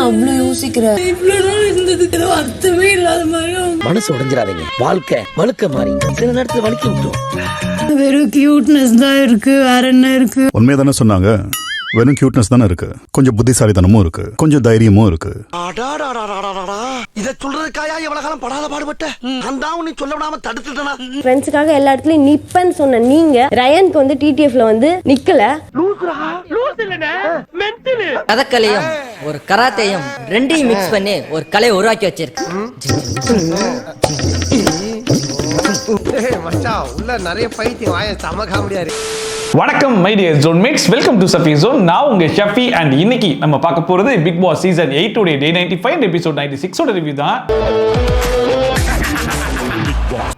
அவ்வளவு யோசிக்கிற? இவ்வளவு நாள் இருந்ததுக்கு ஏதோ அர்த்தமே இல்லாத மாதிரி. மனசு உடைஞ்சிடாதீங்க, வாழ்க்கை வழுக்க மாறி சில நேரத்துல வலிக்க விட்டுரும். வெறும் கியூட்னஸ் தான் இருக்கு, வேற என்ன இருக்கு? உண்மைதானே சொன்னாங்க, வெறும் கியூட்னஸ் தானே இருக்கு, கொஞ்சம் புத்திசாலித்தனமும் இருக்கு, கொஞ்சம் தைரியமும் இருக்கு. இத சொல்றதுக்காயா எவ்வளவு காலம் படாத பாடுபட்ட? அந்த நீ சொல்ல விடாம தடுத்துட்டனா? ஃப்ரெண்ட்ஸ்க்காக எல்லா இடத்துலயும் நிப்பன்னு சொன்ன நீங்க ரயானுக்கு வந்து டிடிஎஃப்ல வந்து நிக்கல. கதக்கலையும் ஒரு கராத்தையும் ரெண்டையும் மிக்ஸ் பண்ணி ஒரு கலையை உருவாக்கி வச்சிருக்கு. மச்சான் உள்ள நிறைய பைத்தியம் வாய சம காமெடியா இருக்கு. வணக்கம் my dear zone mates, welcome to Shafi zone. நான் உங்க ஷஃபி அண்ட் இன்னைக்கு நம்ம பார்க்க போறது பிக் பாஸ் சீசன் 8 உடைய டே 95 எபிசோட் 96 ஓட ரிவ்யூ தான்.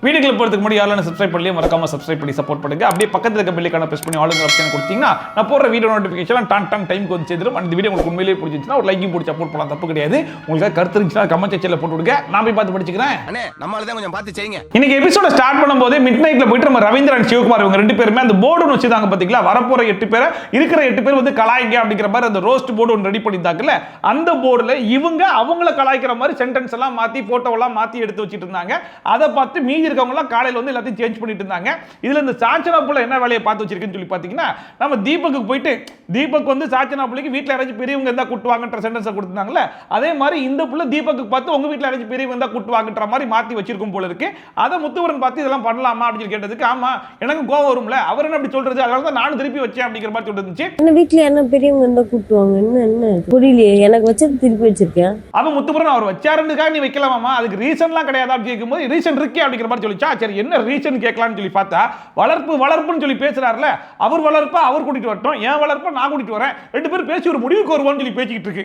வீடியோக்குள்ள போறதுக்கு முன்னாடி யாரெல்லாம் சப்ஸ்கிரைப் பண்ணலையே மறக்காம சப்ஸ்கிரைப் பண்ணி சப்போர்ட் பண்ணுங்க. அப்படியே பக்கத்துல இருக்க பெல் ஐகானை பிரஸ் பண்ணி ஆல் ஆப்ஷன் கொடுத்தீங்கன்னா நான் போற வீடியோ நோட்டிஃபிகேஷன் டான் டைம்க்கு வந்து சேரும். அந்த வீடியோ உங்களுக்கு உண்மையிலேயே பிடிச்சிருந்துச்சுன்னா ஒரு லைக் போட்டு சப்போர்ட் பண்ணலாம், தப்பு கிடையாது. உங்களுக்கு கருத்து இருந்துச்சுன்னா கமெண்ட் செக்ஷன்ல போட்டு விடுங்க, நான் போய் பார்த்து படிச்சுக்கிறேன். அண்ணே நம்மால தான் கொஞ்சம் பார்த்து செய்யுங்க. இன்னைக்கு எபிசோட ஸ்டார்ட் பண்ணும்போது மிட் நைட்ல போயிட்டு நம்ம ரவீந்திரன் சிவகுமார் இவங்க ரெண்டு பேருமே அந்த போர்டு வச்சுதாங்க பாத்தீங்களா, வரப்போற 8 பேரை இருக்கிற 8 பேர் வந்து கலாய்ங்க அப்படிங்கிற மாதிரி அந்த ரோஸ்ட் போர்டு ஒன்று ரெடி பண்ணிட்டாங்கல்ல, அந்த போர்டுல இவங்க அவங்கள கலாய்க்கிற மாதிரி சென்டென்ஸ் எல்லாம் மாத்தி போட்டோ எல்லாம் மாத்தி எடுத்து வச்சிட்டு இருந்தாங்க. அதை பார்த்து மீதி இருக்கவங்க எல்லாம் காலையில வந்து எல்லாத்தையும் சேஞ்ச் பண்ணிட்டு இருந்தாங்க. இதுல இந்த சாச்சனா புள்ள என்ன வேலையை பார்த்து வச்சிருக்குன்னு சொல்லி பாத்தீங்கன்னா, நம்ம தீபக்கு போயிட்டு தீபக் வந்து சாச்சனா புள்ளைக்கு வீட்ல யாராச்சும் பெரியவங்க இருந்தா கூட்டுவாங்கன்ற சென்டென்ஸ் கொடுத்தாங்கல்ல, அதே மாதிரி இந்த புள்ள தீபக்கு பார்த்து உங்க வீட்ல யாராச்சும் பெரியவங்க இருந்தா கூட்டுவாங்கன்ற மாதிரி மாத்தி வச்சிருக்கும் போல இருக்கு. அதை முத்துவரன் பார்த்து இதெல்லாம் பண்ணலாமா அப்படின்னு கேட்டதுக்கு ஆமா எனக்கு கோவம் வரும்ல, அவர் என்ன அப்படி சொல்றது, அதனால தான் நானும் திருப்பி வச்சேன் அப்படிங்கிற மாதிரி சொல்லிருந்துச்சு. என்ன வீட்ல என்ன பெரியவங்க இருந்தா கூட்டுவாங்க, என்ன புரியலையே, எனக்கு வச்சது திருப்பி வச்சிருக்கேன். அவ முத்துவரன் அவர் வச்சாருக்காக நீ வைக்கலாமா, அதுக்கு ரீசன்லாம் கிடையாது அப்படின்னு கேட்கும்போது ரீசன் இருக்கே அப்படிங்கிற மாதிரி சொல்லிச்சா. சரி என்ன ரீசன் கேட்கலாம்னு சொல்லி பார்த்தா, வளர்ப்புன்னு சொல்லி பேசுறாருல, அவர் வளர்ப்பா அவர் கூட்டிட்டு வரட்டும், ஏன் வளர்ப்பா நான் கூட்டிட்டு வரேன், ரெண்டு பேரும் பேசி ஒரு முடிவுக்கு வருவோம்னு சொல்லி பேசிக்கிட்டு இருக்கு.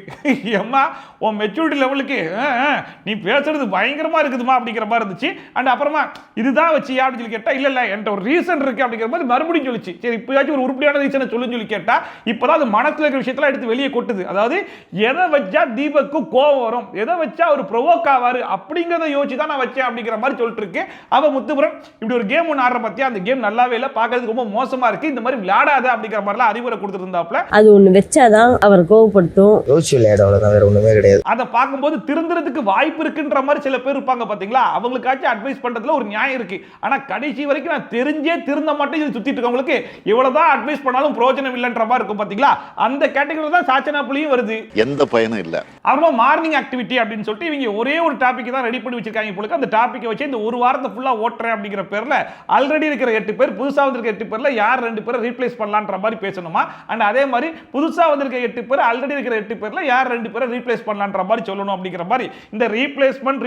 அம்மா உன் மெச்சூரிட்டி லெவலுக்கு நீ பேசுறது பயங்கரமா இருக்குதுமா அப்படிங்கிற மாதிரி இருந்துச்சு. அண்ட் அப்புறமா இதுதான் வச்சியா அப்படின்னு சொல்லி கேட்டா, இல்ல என்கிட்ட ஒரு ரீசன் இருக்கு அப்படிங்கிற மாதிரி மறுபடியும் சொல்லிச்சு. சரி இப்பயாச்சும் ஒரு உருப்படியான ரீசனை சொல்லுன்னு சொல்லி கேட்டா, இப்பதான் அது மனசுல இருக்கிற விஷயத்தெல்லாம் எடுத்து வெளியே கொட்டுது. அதாவது எதை வச்சா தீபக்கு கோவம் வரும், எதை வச்சா ஒரு ப்ரொவோக் ஆவாரு அப்படிங்கறத யோசிச்சு தான் நான் வச்சேன் அப்படிங்கிற மாதிரி சொல்லிட்டு இருக்கு. அவ முத்துபுரம் இப்படி ஒரு கேம் ஒன்று ஆடுற பத்தியா, அந்த கேம் நல்லாவே இல்லை, பார்க்கறதுக்கு ரொம்ப மோசமா இருக்கு, இந்த மாதிரி விளையாடாத அப்படிங்கிற மாதிரிலாம் அறிவுரை கொடுத்துட்டு இருந்தாப்ல. அது ஒண்ணு வச்சாதான் அவர் கோவப்படுத்தும். யோசிச்சு விளையாட அவ்வளவுதான், வேற ஒண்ணுமே கிடையாது. அதை பார்க்கும்போது திருந்துறதுக்கு வாய்ப்பு இருக்குன்ற மாதிரி சில பேர் இருப்பாங்க பாத்தீங்களா, அவங்களுக்காச்சும் அட்வைஸ் பண்றதுல ஒரு நியாயம் இருக்கு. ஆனா கடைசி வரைக்கும் நான் தெரிஞ்சே திருந்த மாட்டேன் இது சுத்திட்டு இருக்கவங்களுக்கு எவ்வளவுதான் அட்வைஸ் பண்ணாலும் பிரயோஜனம் இல்லைன்ற மாதிரி இருக்கும் பாத்தீங்களா, அந்த கேட்டகரியில தான் சாச்சனா புலியும் வருது. எந்த பயனும் இல்ல. அப்புறமா மார்னிங் ஆக்டிவிட்டி அப்படின்னு சொல்லிட்டு இவங்க ஒரே ஒரு டாபிக் தான் ரெடி பண்ணி வச்சிருக்காங்க போல. அந்த டாபிக்கை வச்சு இந்த ஒரு வாரத்தை ஃபுல்லா ஓட்டுறேன் அப்படிங்கிற பேர்ல ஆல்ரெடி இருக்கிற 8 பேர் புதுசா வந்திருக்க 8 பேர்ல யார் 2 பேரை ரீப்ளேஸ் பண்ணலாம்ன்ற மாதிரி பேசணுமா, அண்ட் அதே மாதிரி புதுசா வந்திருக்க 8 பேர் ஆல்ரெடி இருக்கிற 8 பேர்ல யார் 2 பேரை ரீப்ளேஸ் பண்ணலாம்ன்ற மாதிரி சொல்லணும் அப்படிங்கிற மாதிரி இந்த ரீப்ளேஸ்மெண்ட்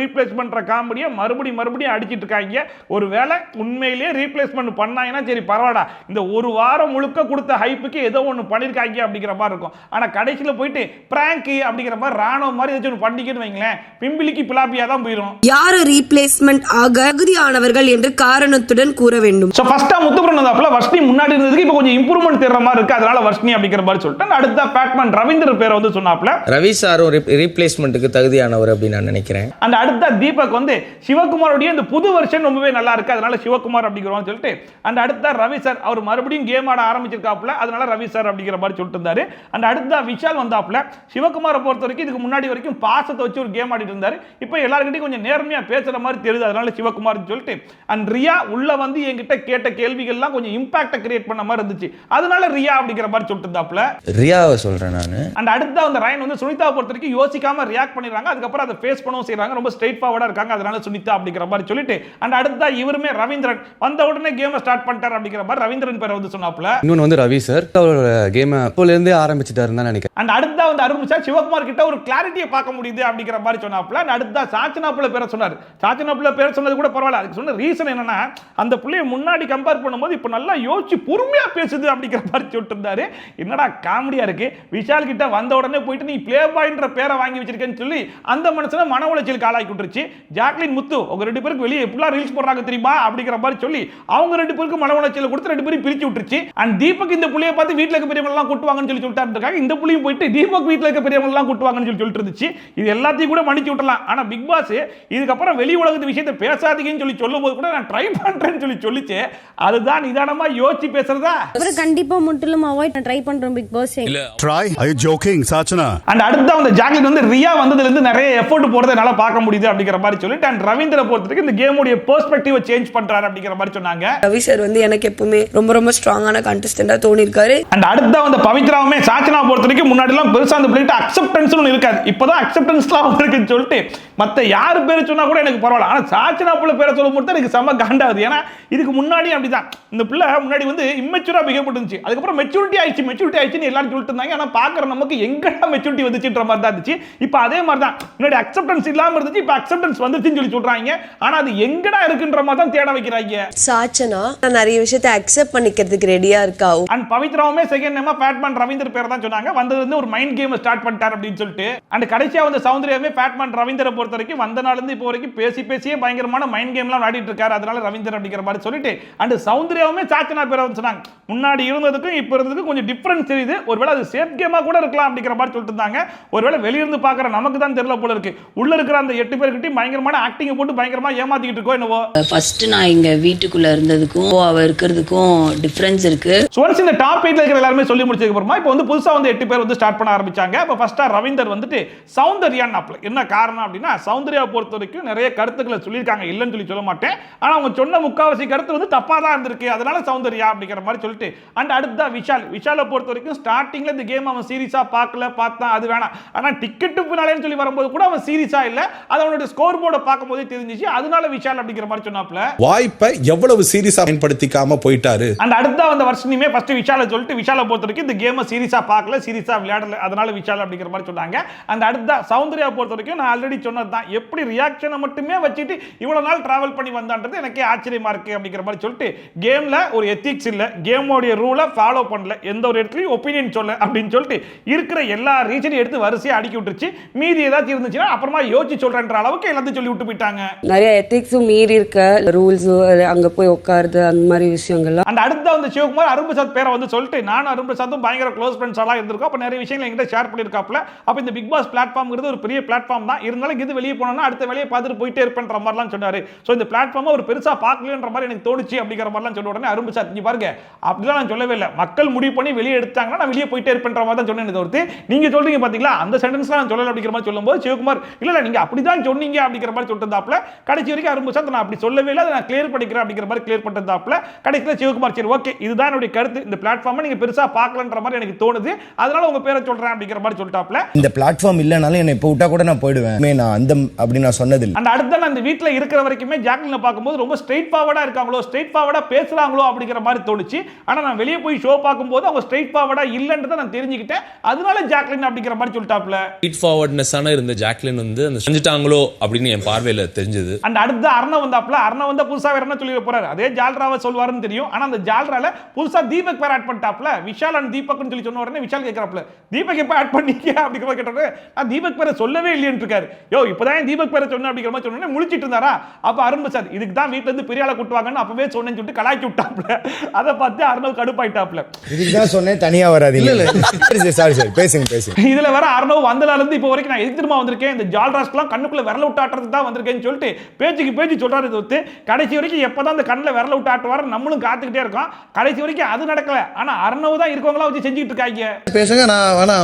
காமெடியை மறுபடியும் அடிச்சிட்டு இருக்காங்க. ஒருவேளை உண்மையிலேயே ரீப்ளேஸ்மெண்ட் பண்ணாங்கன்னா சரி பரவாடா, இந்த ஒரு வாரம் முழுக்க கொடுத்த ஹைப்புக்கு ஏதோ ஒன்று பண்ணிருக்காங்க அப்படிங்கிற மாதிரி இருக்கும். ஆனா கடைசியில் போயிட்டு பிராங்க் அப்படிங்கிற மாதிரி ராணுவ மாதிரி ஏதாச்சும் ஒன்று பண்ணிக்கன்னு வைங்களேன், பிம்பிலிக்கு பிலாப்பியா தான் போயிடும். யாரு ரீப்ளேஸ்மெண்ட் ஆக தகுதியானவர்கள் என்று காரணத்துடன் கூற வேண்டும். சோ ஃபர்ஸ்டா முத்துபுரன் வந்தாப்ல வர்ஷினி முன்னாடி இருந்ததுக்கு இப்போ கொஞ்சம் இம்ப்ரூவ்மென்ட் தெரியற மாதிரி இருக்கு, அதனால வர்ஷினி அப்படிங்கிற மாதிரி சொல்லிட்டு அடுத்த பேட்மேன் ரவீந்திரன் பேரை வந்து சொன்னாப்ல. ரவி சாரும் ரீப்ளேஸ்மெண்ட்டுக்கு தகுதியானவர் அப்படின்னு நான் நினைக்கிறேன். அந்த அடுத்த தீபக் வந்து சிவகுமாரோட இந்த புது வெர்ஷன் ரொம்பவே நல்லா இருக்கு, அதனால சிவகுமார் அப்படிங்கிறவங்க சொல்லிட்டு அந்த அடுத்த ரவி சார் அவர் மறுபடியும் கேம் ஆட ஆரம்பிச்சிருக்காப்ல, அதனால ரவி சார் அப்படிங்கிற மாதிரி சொல்லிட்டு இருந்தாரு. அந்த அடுத்த விஷால் வந்தாப்ல, சிவகுமாரை பொறுத்த வரைக்கும் இதுக்கு முன்னாடி வரைக்கும் பாசத்தை வச்சு ஒரு கேம் ஆடிட்டு இருந்தாரு, இப்போ எல்லார்கிட்டையும் கொஞ்சம் நேர்மையா பேசுற மாதிரி தெரியுது, அதனால சிவகுமார் சொல்லிட்டு அண்ட் ரியா உள்ள வந்து என்கிட்ட கேட்ட கேள்விகள்லாம் கொஞ்சம் இம்பாக்ட் கிரியேட் பண்ண மாதிரி இருந்துச்சு, அதனால ரியா அப்படிங்கிற மாதிரி சொல்லிட்டு இருந்தாப்ல. ரியாவை சொல்றேன் நான். அண்ட் அடுத்த அந்த ரயன் வந்து சுனிதாவை பொறுத்த வரைக்கும் யோசிக்காம ரியாக்ட் பண்ணிடுறாங்க, அதுக்கப்புறம் அதை ஃபேஸ் பண்ணவும் செய்றாங்க, ரொம்ப ஸ்ட்ரெயிட் ஃபார்வர்டா இருக்காங்க, அதனால சுனிதா அப்படிங்கிற மாதிரி சொல்லிட்டு அண்ட் அடுத்த இவருமே ரவீந்திரன் வந்த உடனே கேமை ஸ்டார்ட் பண்ணிட்டார் அப்படிங்கிற மாதிரி ரவீந்திரன் பேரை வந்து சொன்னாப்ல. இன்னொன்று வந்து ரவி சார் அவரோட கேமை அப்போல இருந்தே ஆரம்பிச்சிட்டாருன்னு தான் நினைக்கிறேன். அண்ட் அடுத்த வந்து அருண் சார் சிவகுமார் கிட்ட ஒரு கிளாரிட்டியை பார்க்க முடியுது அப்படிங்கிற மாதிரி சொன்னாப்ல. அண்ட் அடுத்த சாச்சனாப்புல பேரை சொன்னார், சாச்சனாப்புல பேரை சொன்னது கூட பரவாயில்ல, அதுக்கு சொன்ன ரீசன் என்னன்னா அந்த பிள்ளையை முன்னாடி கம்பேர் பண்ணும்போது இப்போ நல்லா யோசிச்சு பொறுமையா பேசுது அப்படிங்கிற மாதிரி சொல்லிட்டு இருந்தாரு. என்னடா காமெடியா இருக்கு, விஷால் கிட்ட வந்த உடனே போயிட்டு நீ பிளே பாய்ன்ற பேரை வாங்கி வச்சிருக்கேன்னு சொல்லி அந்த மனுஷனை மன உளைச்சலுக்கு ஆளாக்கி விட்டுருச்சு. ஜாக்லின் முத்து உங்க 2 பேருக்கு வெளியே எப்படிலாம் ரீல்ஸ் போடுறாங்க தெரியுமா அப்படிங்கிற மாதிரி சொல்லி அவங்க 2 பேருக்கு மன உளைச்சல் கொடுத்து 2 பேரும் பிரிச்சு விட்டுருச்சு. அண்ட் தீபக் இந்த புள்ளையை பார்த்து வீட்டில் இருக்க பெரியவங்க எல்லாம் கூட்டுவாங்கன்னு சொல்லி சொல்லிட்டாரு, இந்த புள்ளையும் போயிட்டு தீபக் வீட்டில் இருக்க பெரியவங்க எல்லாம் கூட்டுவாங்கன்னு சொல்லிட்டு இருந்துச்சு. இது எல்லாத்தையும் கூட மன்னிச்சு விட்டலாம், ஆனா பிக் பாஸ் இதுக்கப்புறம் வெளி உலகத்து விஷயத்தை பேசாத பேசாதீங்கன்னு சொல்லி சொல்லும்போது கூட நான் ட்ரை பண்றேன்னு சொல்லிச்சு. அதுதான் நிதானமா யோசிச்சு பேசுறதா? அப்புறம் கண்டிப்பா முற்றிலும் அவாய்ட் ட்ரை பண்றோம் பிக் பாஸ். ட்ரை ஐ ஜோக்கிங் சாச்சனா. அண்ட் அடுத்து அந்த ஜாக்லின் வந்து ரியா வந்ததுல இருந்து நிறைய எஃபோர்ட் போடுறத என்னால பார்க்க முடியுது அப்படிங்கிற மாதிரி சொல்லிட்டு அண்ட் ரவீந்திர பொறுத்தவரைக்கும் இந்த கேமோட பெர்ஸ்பெக்டிவ் சேஞ்ச் பண்றாரு அப்படிங்கிற மாதிரி சொன்னாங்க. ரவி சார் வந்து எனக்கு எப்பவுமே ரொம்ப ஸ்ட்ராங்கான கண்டஸ்டன்டா தோணி இருக்காரு. அண்ட் அடுத்து அந்த பவித்ராவுமே சாச்சனா பொறுத்த வரைக்கும் முன்னாடி எல்லாம் பெருசா அந்த பிளேட் அக்செப்டன்ஸ் இருக்காது. இப்பதான் அக்செப்டன்ஸ்லாம் இருக்குன்னு சொல்லிட்டு மத்த யாரு பேரு சொன்னா கூட எனக்கு பரவாயில்ல. ஆனா சாச்சனா புள்ள பேரை சொல்லும் போது எனக்கு செம்ம காண்டாவது. ஏன்னா இதுக்கு முன்னாடி அப்படிதான் இந்த பிள்ளை முன்னாடி வந்து இம்மெச்சூரா பிஹேவ் பண்ணிருந்துச்சு. அதுக்கப்புறம் மெச்சூரிட்டி ஆயிடுச்சுன்னு எல்லாரும் சொல்லிட்டு இருந்தாங்க. ஆனா பாக்குற நமக்கு எங்கடா மெச்சூரிட்டி வந்துச்சுன்ற மாதிரி தான் இருந்துச்சு. இப்போ அதே மாதிரி தான் முன்னாடி அக்செப்டன்ஸ் இல்லாம இருந்துச்சு, இப்போ அக்செப்டன்ஸ் வந்துச்சுன்னு சொல்லி சொல்றாங்க. ஆனா அது எங்கடா இருக்குன்ற மாதிரி தான் தேட வைக்கிறாங்க. சாச்சனா நிறைய விஷயத்தை அக்செப்ட் பண்ணிக்கிறதுக்கு ரெடியா இருக்கா. அண்ட் பவித்ராவுமே செகண்ட் நேமா பேட்மேன் ரவீந்தர் பேர் தான் சொன்னாங்க. வந்தது வந்து ஒரு மைண்ட் கேம் ஸ்டார்ட் பண்ணிட்டார் அப்படின்னு சொல்லிட்டு. அண்ட் கடைசியா வந்து சௌந்தர்யாவே பேட்மேன் ரவீந்தரை பொறுத்த வரைக்கும் வந்த நாள்ல இருந்து இப்போ வரைக்கும் பேசியே பயங்கரமான மைண்ட் கேம்லாம் விளையாடிட்டு இருக்காரு. அதனால ரவீந்தர் அப்படிங்கிற மாதிரி சொல்லிட்டு அண்ட் சௌந்தர்யாவுமே சாச்சனா பேரை வந்து சொன்னாங்க. முன்னாடி இருந்ததுக்கும் இப்போ இருந்ததுக்கும் கொஞ்சம் டிஃபரன்ஸ் தெரியுது. ஒருவேளை அது சேஃப் கேமா கூட இருக்கலாம் அப்படிங்கிற மாதிரி சொல்லிட்டு இருந்தாங்க. ஒருவேளை வெளியிருந்து பாக்குற நமக்கு தான் தெரியல போல இருக்கு. உள்ள இருக்கிற அந்த 8 பேர்கிட்ட பயங்கரமான ஆக்டிங் போட்டு பயங்கரமா ஏமாத்திக்கிட்டு இருக்கோம் என்னவோ. ஃபர்ஸ்ட் நான் இங்க வீட்டுக்குள்ள இருந்ததுக்கும் அவ இருக்கிறதுக்கும் டிஃபரன்ஸ் இருக்கு. ஒன்ஸ் இந்த டாப் 8ல இருக்கிற எல்லாரும் சொல்லி முடிச்சதுக்கு அப்புறமா இப்போ வந்து புதுசா வந்து 8 பேர் வந்து ஸ்டார்ட் பண்ண ஆரம்பிச்சாங்க. இப்போ ஃபர்ஸ்டா ரவீந்தர் வந்துட்டு சௌந்தர்யான்னு அப்ளை. என்ன காரணம் அப்படின்னா சௌந்தர்யா பொறுத்த வரைக்கும் நிறைய கருத்துக்களை சொல்லியிருக்காங்க, இல்லைன்னு சொல்லி சொல்ல மாட்டேன். ஆனா அவங்க சொன்ன முக்காவாசி கருத்து வந்து தப்பா தான் இருந்திருக்கு. அதனால சௌந்தர்யா அப்படிங்கிற மாதிரி சொல்லிட்டு அண்ட் அடுத்த விஷாலை பொறுத்த வரைக்கும் ஸ்டார்டிங்ல இந்த கேம் அவன் சீரியஸா பார்த்தான், அது வேணாம். ஆனா டிக்கெட் பினாலேன்னு சொல்லி வரும்போது கூட அவன் சீரியஸா இல்ல, அது அவனோட ஸ்கோர் போர்டை பார்க்கும்போதே தெரிஞ்சிச்சு. அதனால விஷால் அப்படிங்கிற மாதிரி சொன்னாப்ல. வாய்ப்பை எவ்வளவு சீரியஸா பயன்படுத்திக்காம போயிட்டாரு. அண்ட் அடுத்த அந்த வருஷமே ஃபர்ஸ்ட் விஷாலை சொல்லிட்டு விஷாலை பொறுத்த வரைக்கும் இந்த கேமை சீரியஸா பார்க்கல, சீரியஸா விளையாடல, அதனால விஷால் அப்படிங்கிற மாதிரி சொன்னாங்க. அண்ட் அடுத்த சௌந்தர்யா பொறுத்த வரைக்கும் நான் ஆல்ரெடி சொன்னதுதான், எப்படி ரியாக்ஷனை மட்டுமே வச்சுட்டு இவ்வளவு நாள் டிராவல் பண்ணி வந்தான்றது எனக்கே ஆச்சரியமா இருக்கு அப்படிங்கிற மாதிரி சொல்லிட்டு கேம்ல ஒரு எத்திக்ஸ் இல்ல, கேமோட ரூலை ஃபாலோ பண்ணல, எந்த ஒரு இடத்துலயும் ஒப்பீனியன் சொல்ல அப்படின்னு சொல்லிட்டு இருக்கிற எல்லா ரீசனையும் எடுத்து வரிசையா அடுக்கி விட்டுருச்சு. மீதி ஏதாச்சும் இருந்துச்சுன்னா அப்புறமா யோசிச்சு சொல்றேன்ற அளவுக்கு எல்லாத்தையும் சொல்லி விட்டு போயிட்டாங்க. நிறைய எத்திக்ஸும் மீறி இருக்க ரூல்ஸ், அங்க போய் உட்காருது, அந்த மாதிரி விஷயங்கள்லாம். அண்ட் அடுத்த வந்து சிவகுமார் அருண்பிரசாத் பேரை வந்து சொல்லிட்டு நானும் அருண்பிரசாத்தும் பயங்கர க்ளோஸ் ஃப்ரெண்ட்ஸ் எல்லாம் இருந்திருக்கோம். அப்ப நிறைய விஷயங்கள் என்கிட்ட ஷேர் பண்ணிருக்காப்ல. அப்ப இந்த பிக் பாஸ் பிளாட்ஃபார்ம்ங்கிறது ஒரு பெரிய பிளாட்ஃபார்ம் தான். இருந்தாலும் இது வெளியே போனோம்னா அடுத்த வேலையை பார்த்துட்டு போயிட்டே இருப்பேன்ற மாதிரிலாம் சொன்னாரு. ஸோ இந்த பிளாட்ஃபார்மை ஒரு பெருசா பார்க்கலன்ற மாதிரி எனக்கு தோணுச்சு அப்படிங்கிற மாதிரிலாம் சொன்ன உடனே அருண்பிரசாத் இங்க பாருங்க, அப்படிலாம் நான் சொல்லவே இல்லை. மக்கள் முடிவு பண்ணி வெளியே எடுத்தாங்கன்னா நான் வெளியே போயிட்டே இருப்பேன்ற மாதிரி தான் சொன்னேன். தவிர்த்து நீங்க சொல்றீங்க பாத்தீங்களா, அந்த சென்டென்ஸ்லாம் நான் சொல்லல அப்படிங்கிற மாதிரி சொல்லும்போது சிவகுமார் இல்ல நீங்க அப்படிதான் சொன்னீங்க அப்படிங்கிற மாதிரி சொல்லிட்டு கடைசி வரைக்கும் அருண்பிரசாத் நான் அப்படி சொல்லவே இல்லை, நான் கிளியர் பண்ணிக்கிறேன் அப்படிங்கிற மாதிரி கிளியர் பண்ணிருந்தாப்ல. கடைசியில் சிவகுமார் சரி ஓகே இதுதான் என்னுடைய கருத்து, இந்த பிளாட்ஃபார்மை நீங்க பெருசா பார்க்கலன்ற மாதிரி எனக்கு தோணுது, அதனால உங்க பேரை சொல்றேன் அப்படிங்கிற மாதிரி சொல்லிட்டாப்ல. இந்த பிளாட்ஃபார்ம் இல்லனாலும் என்ன இப்போ விட்டா கூட நான் போயிடுவேன், நான் அந்த அப்படி நான் சொன்னது இல்லை. அண்ட் அடுத்த நான் இந்த வீட்ல இருக்கிற வரைக்குமே ஜாக்லினை பார்க்கும்போது ரொம்ப ஸ்ட்ரெயிட் ஃபார்வர்டா இருக்காங்களோ, ஸ்ட்ரெயிட் ஃபார்வர்டா பேசுறாங்களோ அப்படிங்கிற மாதிரி தோணுச்சு. ஆனா நான் வெளியே போய் ஷோ பார்க்கும்போது அவங்க ஸ்ட்ரெயிட் ஃபார்வர்டா இல்லன்றதை நான் தெரிஞ்சுக்கிட்டேன். அதனால ஜாக்லின் அப்படிங்கிற மாதிரி சொல்லிட்டாப்ல. ஸ்ட்ரெயிட் ஃபார்வர்ட்னஸான இருந்த ஜாக்லின் வந்து அந்த செஞ்சுட்டாங்களோ அப்படின்னு என் பார்வையில தெரிஞ்சது. அண்ட் அடுத்த அர்ணவ் வந்தாப்ல. அர்ணவ் வந்தா புதுசா வேற என்ன சொல்லி போறாரு, அதே ஜால்ராவை சொல்வாருன்னு தெரியும். ஆனா அந்த ஜால்ரால புதுசா தீபக் பேர் ஆட் பண்ணிட்டாப்ல. விஷால் அண்ட் தீபக்னு சொல்லி சொன்ன உடனே விஷால் கேட்கறாப்ல தீபக் எப்ப ஆட் பண்ணீங்க அப்படிங்கிற மாதிரி கேட்டாரு. நான் தீபக் பேரை சொல்லவே இல்லைன்னு இருக்காரு. யோ இப்பதான் தீபக் பேரை சொன்ன அப்படிங்கிற மாதிரி சொன்ன முழிச்சிட்டு இருந்தாரா. அப்ப அருண்பிரசாத் இதுக்கு தான் வீட்ல இருந்து பெரிய ஆளை கூட்டுவாங்கன்னு அப்பவே சொன்னேன்னு சொல்லிட்டு கலாய்ச்சி விட்டாப்ல. அதை பார்த்து அர்ணவ் கடுப்பாயிட்டாப்ல. இதுக்கு தான் சொன்னேன் தனியா வராது. இல்ல சாரி பேசுங்க. இதுல வர அர்ணவ் வந்தனால இருந்து இப்போ வரைக்கும் நான் எதுக்கு திரும்ப வந்திருக்கேன், இந்த ஜால்ராஸ்லாம் கண்ணுக்குள்ள விரல விட்டு ஆட்டுறதுக்கு தான் வந்திருக்கேன்னு சொல்லிட்டு பேச்சு சொல்றாரு. தவிர்த்து கடைசி வரைக்கும் எப்பதான் அந்த கண்ணில் விரல விட்டு ஆட்டுவார் நம்மளும் காத்துக்கிட்டே இருக்கோம். கடைசி வரைக்கும் அது நடக்கல. ஆனா அர்ணவ் தான் இருக்கவங்களா வச்சு செஞ்சுட்டு இருக்காங்க. பேசுங்க நான் வேணா.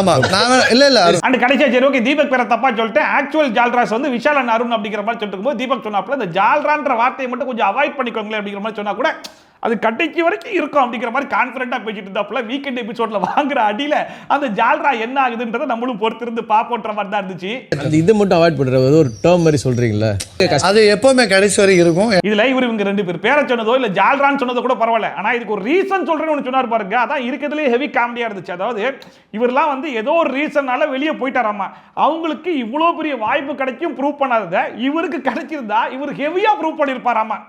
ஆமா நான் இல்ல அண்ட் கடைசியா சரி ஓகே தீபக் பேரை தப்பா சொல்லிட்டு ஆக்சுவல் ஜால்ராஸ் வந்து விஷால் அண்ட் அருண் அப்படிங்கிற மாதிரி சொல்லிட்டு இருக்கும்போது தீபக் சொன்னாப்ல இந்த ஜால்ரான்ற வார்த்தையை மட்டும் கொஞ்சம் அவாய்ட் பண்ணிக்கோங்களேன் அப்படிங்கிற மாதிரி சொன்னா கூட அது கடைக்கு வரைக்கும் இருக்கும் அப்படிங்கிற மாதிரி கான்ஃபிடென்ட்டா பேசிட்டு இருந்தாப்ல. வீக்கெண்ட் எபிசோட்ல வாங்குற அடியில அந்த ஜால்ரா என்ன ஆகுதுன்றதை நம்மளும் பொறுத்திருந்து பாப்போன்ற மாதிரி தான் இருந்துச்சு. அந்த இது மட்டும் அவாய்ட் பண்றது ஒரு டேர்ம் மாதிரி சொல்றீங்களா, அது எப்பவுமே கடைசி வரைக்கும் இருக்கும். இதுல இவங்க 2 பேர் பேரை சொன்னதோ இல்ல ஜால்ரான்னு சொன்னதோ கூட பரவாயில்ல. ஆனா இதுக்கு ஒரு ரீசன் சொல்றேன்னு ஒன்று சொன்னார் பாருங்க, அதான் இருக்கிறதுலே ஹெவி காமெடியா இருந்துச்சு. அதாவது இவரெல்லாம் வந்து ஏதோ ஒரு ரீசன்னால வெளியே போயிட்டாராமா. அவங்களுக்கு இவ்வளவு பெரிய வாய்ப்பு கிடைக்கும் ப்ரூவ் பண்ணாதத இவருக்கு கிடைச்சிருந்தா இவர் ஹெவியா ப்ரூவ் பண்ணிருப்பாராமா.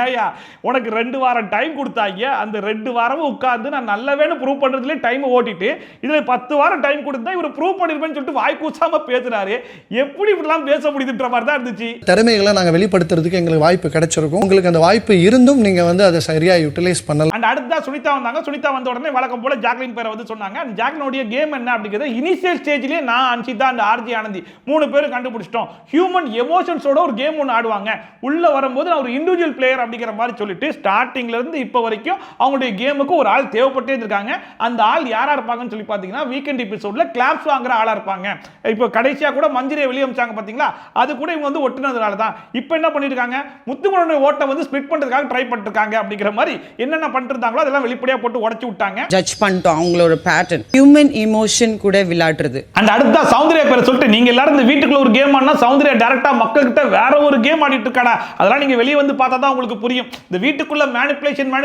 ஏயா உனக்கு 2 வாரம் டைம் டைம் கொடுத்தாங்க. அந்த 2 வாரமும் உட்கார்ந்து நான் நல்லவேன்னு ப்ரூவ் பண்றதுலேயே டைம் ஓட்டிட்டு இதுல 10 வாரம் டைம் கொடுத்தா இவர் ப்ரூவ் பண்ணிருப்பேன்னு சொல்லிட்டு வாய் கூசாம பேசுறாரு. எப்படி இப்படிலாம் பேச முடியுதுன்ற மாதிரி தான் இருந்துச்சு. திறமைகளை நாங்க வெளிப்படுத்துறதுக்கு எங்களுக்கு வாய்ப்பு கிடைச்சிருக்கும். உங்களுக்கு அந்த வாய்ப்பு இருந்தும் நீங்க வந்து அதை சரியா யூட்டிலைஸ் பண்ணல. அண்ட் அடுத்தா சுனிதா வந்தாங்க. சுனிதா வந்த உடனே வழக்கம் போல ஜாக்லின் பேரை வந்து சொன்னாங்க. அந்த ஜாக்லினுடைய கேம் என்ன அப்படிங்கிறது இனிஷியல் ஸ்டேஜ்லயே நான் அன்ஷிதா அந்த ஆர்ஜி ஆனந்தி 3 பேரும் கண்டுபிடிச்சிட்டோம். ஹியூமன் எமோஷன்ஸோட ஒரு கேம் ஒன்று ஆடுவாங்க. உள்ள வரும்போது நான் ஒரு இண்டிவிஜுவல் பிளேயர் அப்படிங்கிற மாதிரி சொல்லிட்டு ஸ்டார்டிங்ல இருந்து இப்போ வரைக்கும் அவங்களுடைய கேமுக்கு ஒரு ஆள் தேவைப்பட்டே இருக்காங்க. அந்த ஆள் யாரா இருப்பாங்கன்னு சொல்லி பாத்தீங்கன்னா வீக்கெண்ட் எபிசோட்ல கிளாப்ஸ் வாங்குற ஆளா இருப்பாங்க. இப்போ கடைசியா கூட மஞ்சிரை வெளியே அமிச்சாங்க பாத்தீங்களா, அது கூட இவங்க வந்து ஒட்டுனதுனால தான் இப்போ என்ன பண்ணிருக்காங்க, முத்துக்குமரனுடைய ஓட்டை வந்து ஸ்பிளிட் பண்றதுக்காக ட்ரை பண்ணிருக்காங்க அப்படிங்கிற மாதிரி என்னென்ன பண்ணிருந்தாங்களோ அதெல்லாம் வெளிப்படையா போட்டு உடைச்சு விட்டாங்க. ஜட்ஜ் பண்ணிட்டோம் அவங்களோட பேட்டர்ன் ஹியூமன் இமோஷன் கூட விளையாடுறது. அண்ட் அடுத்த சௌந்தர்யா பேரை சொல்லிட்டு நீங்க எல்லாரும் இந்த வீட்டுக்குள்ள ஒரு கேம் ஆடினா சௌந்தர்யா டைரக்டா மக்கள் கிட்ட வேற ஒரு கேம் ஆடிட்டு இருக்காடா. அதெல்லாம் நீங்க வெளியே வந்து பார்த்தா தான் உங்களுக்கு புரியும். இந்த வீட்டுக்குள்ள மேனிபுலேஷன்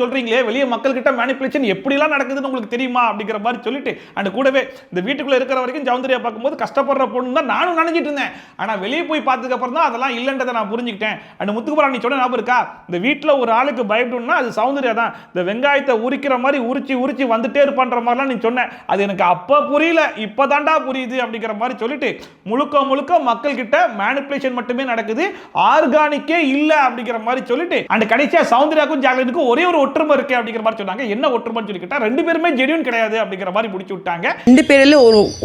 சொல்றீங்களே, வெளியே மக்கள் கிட்ட மேனிபுலேஷன் எப்படிலாம் நடக்குதுன்னு உங்களுக்கு தெரியுமா அப்படிங்கிற மாதிரி சொல்லிட்டு அண்ட் கூடவே இந்த வீட்டுக்குள்ள இருக்கிற வரைக்கும் சௌந்தர்யா பார்க்கும்போது கஷ்டப்படுற பொண்ணு தான் நானும் நினைச்சிட்டு இருந்தேன். ஆனா வெளியே போய் பார்த்ததுக்கு அப்புறம் தான் அதெல்லாம் இல்லன்றதை நான் புரிஞ்சுக்கிட்டேன். அண்ட் முத்துக்குமரன் நீ சொன்ன ஞாபகம் இருக்கா, இந்த வீட்டுல ஒரு ஆளுக்கு பயப்படணும்னா அது சௌந்தர்யா தான். இந்த வெங்காயத்தை உரிக்கிற மாதிரி உரிச்சு வந்துட்டே இருப்பான்ற மாதிரிலாம் நீ சொன்ன, அது எனக்கு அப்ப புரியல, இப்பதான்டா புரியுது அப்படிங்கிற மாதிரி சொல்லிட்டு முழுக்க மக்கள் கிட்ட மேனிபுலேஷன் மட்டுமே நடக்குது, ஆர்கானிக்கே இல்ல அப்படிங்கிற மாதிரி சொல்லிட்டு அண்ட் கடைசியா சௌந்தர்யாக்கும் ஜாக்லினுக்கும் ஒரே ஒரு ஒற்றுமை இருக்கு அப்படிங்கிற மாதிரி சொன்னாங்க. என்ன ஒற்றுமைன்னு சொல்லிக்கிட்டா 2 பேருமே ஜென்யூன் கிடையாது அப்படிங்கிற மாதிரி முடிச்சு விட்டாங்க. 2 பேர்ல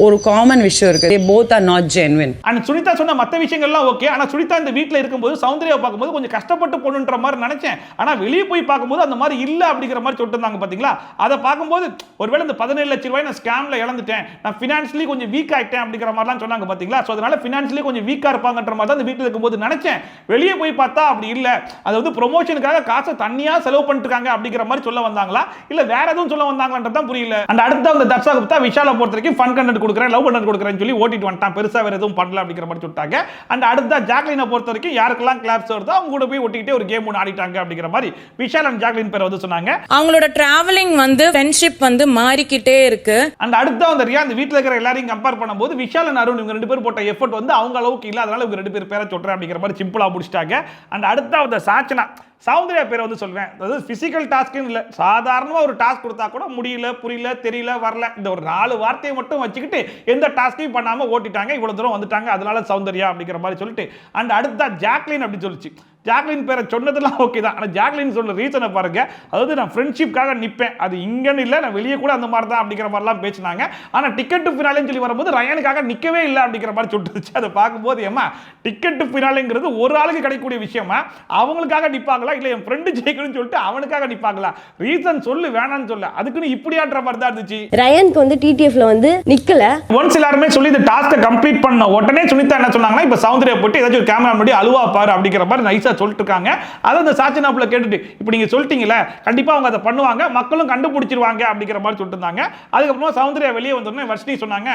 ஒரு காமன் விஷயம் இருக்கு, they both are not genuine. And Sunita சொன்ன மத்த விஷயங்கள்லாம் ஓகே. ஆனா சுனிதா இந்த வீட்ல இருக்கும்போது சௌந்தர்யா பார்க்கும்போது கொஞ்சம் கஷ்டப்பட்டு பொண்ணுன்ற மாதிரி நினைச்சேன். ஆனா வெளியே போய் பார்க்கும்போது அந்த மாதிரி இல்ல அப்படிங்கிற மாதிரி சொல்லிட்டு இருந்தாங்க பாத்தீங்களா. அதை பார்க்கும்போது ஒருவேளை இந்த 17 லட்சம் ரூபாய் நான் ஸ்கேம்ல இழந்துட்டேன், நான் ஃபினான்ஷியலி கொஞ்சம் வீக் ஆயிட்டேன் அப்படிங்கிற மாதிரிலாம் சொன்னாங்க பாத்தீங்களா. சோ அதனால ஃபினான்ஷியலி கொஞ்சம் வீக்கா இருப்பாங்கன்ற மாதிரி தான் இந்த வீட்டில் இருக்கும்போது நினைச்சேன். வெளியே போய் பார்த்தா அப்படி இல்ல, அது வந்து ப்ரொமோஷனுக்காக காசை தண்ணியா செலவு பண்ணிட்டு இருக்காங்க அப்படிங்கிற மாதிரி சொல்ல வந்தாங்களா இல்ல வேற எதுவும் சொல்ல வந்தாங்கன்றது தான் புரியல. அண்ட் அடுத்து அந்த தர்ஷா குப்தா விஷாலை பொறுத்த வரைக்கும் ஃபன் கண்டென்ட் கொடுக்குறேன், லவ் கண்டென்ட் கொடுக்குறேன்னு சொல்லி ஓட்டிட்டு வந்துட்டான். பெருசா வேற எதுவும் பண்ணல அப்படிங்கிற மாதிரி சொல்லிட்டாங்க. அண்ட் அடுத்த ஜாக்லினை பொறுத்த வரைக்கும் யாருக்கெல்லாம் கிளாப்ஸ் வருதோ அவங்க கூட போய் ஒட்டிக்கிட்டே ஒரு கேம் ஒன்று ஆடிட்டாங்க அப்படிங்கிற மாதிரி விஷால் அண்ட் ஜாக்லின் பேரை வந்து சொன்னாங்க. அவங்களோட டிராவலிங் வந்து ஃப்ரெண்ட்ஷிப் வந்து மாறிக்கிட்டே இருக்கு. அண்ட் அடுத்த அந்த ரியா அந்த வீட்டில் இருக்கிற எல்லாரையும் கம்பேர் பண்ணும்போது விஷால் அண்ட் அருண் இவங்க 2 பேர் போட்ட எஃபர்ட் வந்து அவங்க அளவுக்கு இல்ல, அதனால இவங்க 2 பேர் பேரை சொல்றேன் அப்படிங்கிற மாதிரி சிம்பிளா முடிச்சிட்டாங்க. அண்ட் அடுத்த அந்த சாச்சனா சௌந்தர்யா பேரை வந்து சொல்வேன். அதாவது பிசிக்கல் டாஸ்க்னு இல்லை, சாதாரணமாக ஒரு டாஸ்க் கொடுத்தா கூட முடியல, புரியல, தெரியல, வரல, இந்த ஒரு 4 வார்த்தையை மட்டும் வச்சுக்கிட்டு எந்த டாஸ்கையும் பண்ணாமல் ஓட்டிட்டாங்க, இவ்வளோ தூரம் வந்துட்டாங்க, அதனால சௌந்தர்யா அப்படிங்கிற மாதிரி சொல்லிட்டு அண்ட் அடுத்த ஜாக்லின் அப்படின்னு சொல்லிச்சு. ஜாக்லின் பேரை சொன்னதெல்லாம் ஓகே தான். ஆனால் ஜாக்லின் சொல்ற ரீசனை பாருங்க, அதாவது நான் ஃப்ரெண்ட்ஷிப்காக நிற்பேன், அது இங்கன்னு இல்லை, நான் வெளியே கூட அந்த மாதிரி தான் அப்படிங்கிற மாதிரிலாம் பேசினாங்க. ஆனால் டிக்கெட் டு ஃபினாலேன்னு சொல்லி வரும்போது ரயானுக்காக நிற்கவே இல்லை அப்படிங்கிற மாதிரி சொல்லிட்டு அதை பார்க்கும்போது ஏமா டிக்கெட் டு ஃபினாலேங்கிறது ஒரு ஆளுக்கு கிடைக்கக்கூடிய விஷயமா, அவங்களுக்காக நிற்பாங்களா இல்லை என் ஃப்ரெண்டு ஜெயிக்கணும்னு சொல்லிட்டு அவனுக்காக நிற்பாங்களா, ரீசன் சொல்லு வேணான்னு சொல்ல, அதுக்குன்னு இப்படியான்ற மாதிரி தான் இருந்துச்சு. ரயானுக்கு வந்து டிடிஎஃப்ல வந்து நிக்கல. ஒன்ஸ் எல்லாருமே சொல்லி இந்த டாஸ்கை கம்ப்ளீட் பண்ண உடனே சுனிதா என்ன சொன்னாங்கன்னா, இப்போ சௌந்தர்யா போட்டு ஏதாச்சும் ஒரு கேமரா முன்னாடி அழுவா பாரு அப்படிங்கிற மாதிரி நைஸா சொல்லிட்டு இருக்காங்க. அதை அந்த சாச்சனாப்புல கேட்டுட்டு இப்போ நீங்க சொல்லிட்டீங்கல்ல கண்டிப்பா அவங்க அதை பண்ணுவாங்க, மக்களும் கண்டுபிடிச்சிருவாங்க அப்படிங்கிற மாதிரி சொல்லிட்டு இருந்தாங்க. அதுக்கப்புறமா சௌந்தர்யா வெளியே வந்தோடனே வர்ஷினி சொன்னாங்க,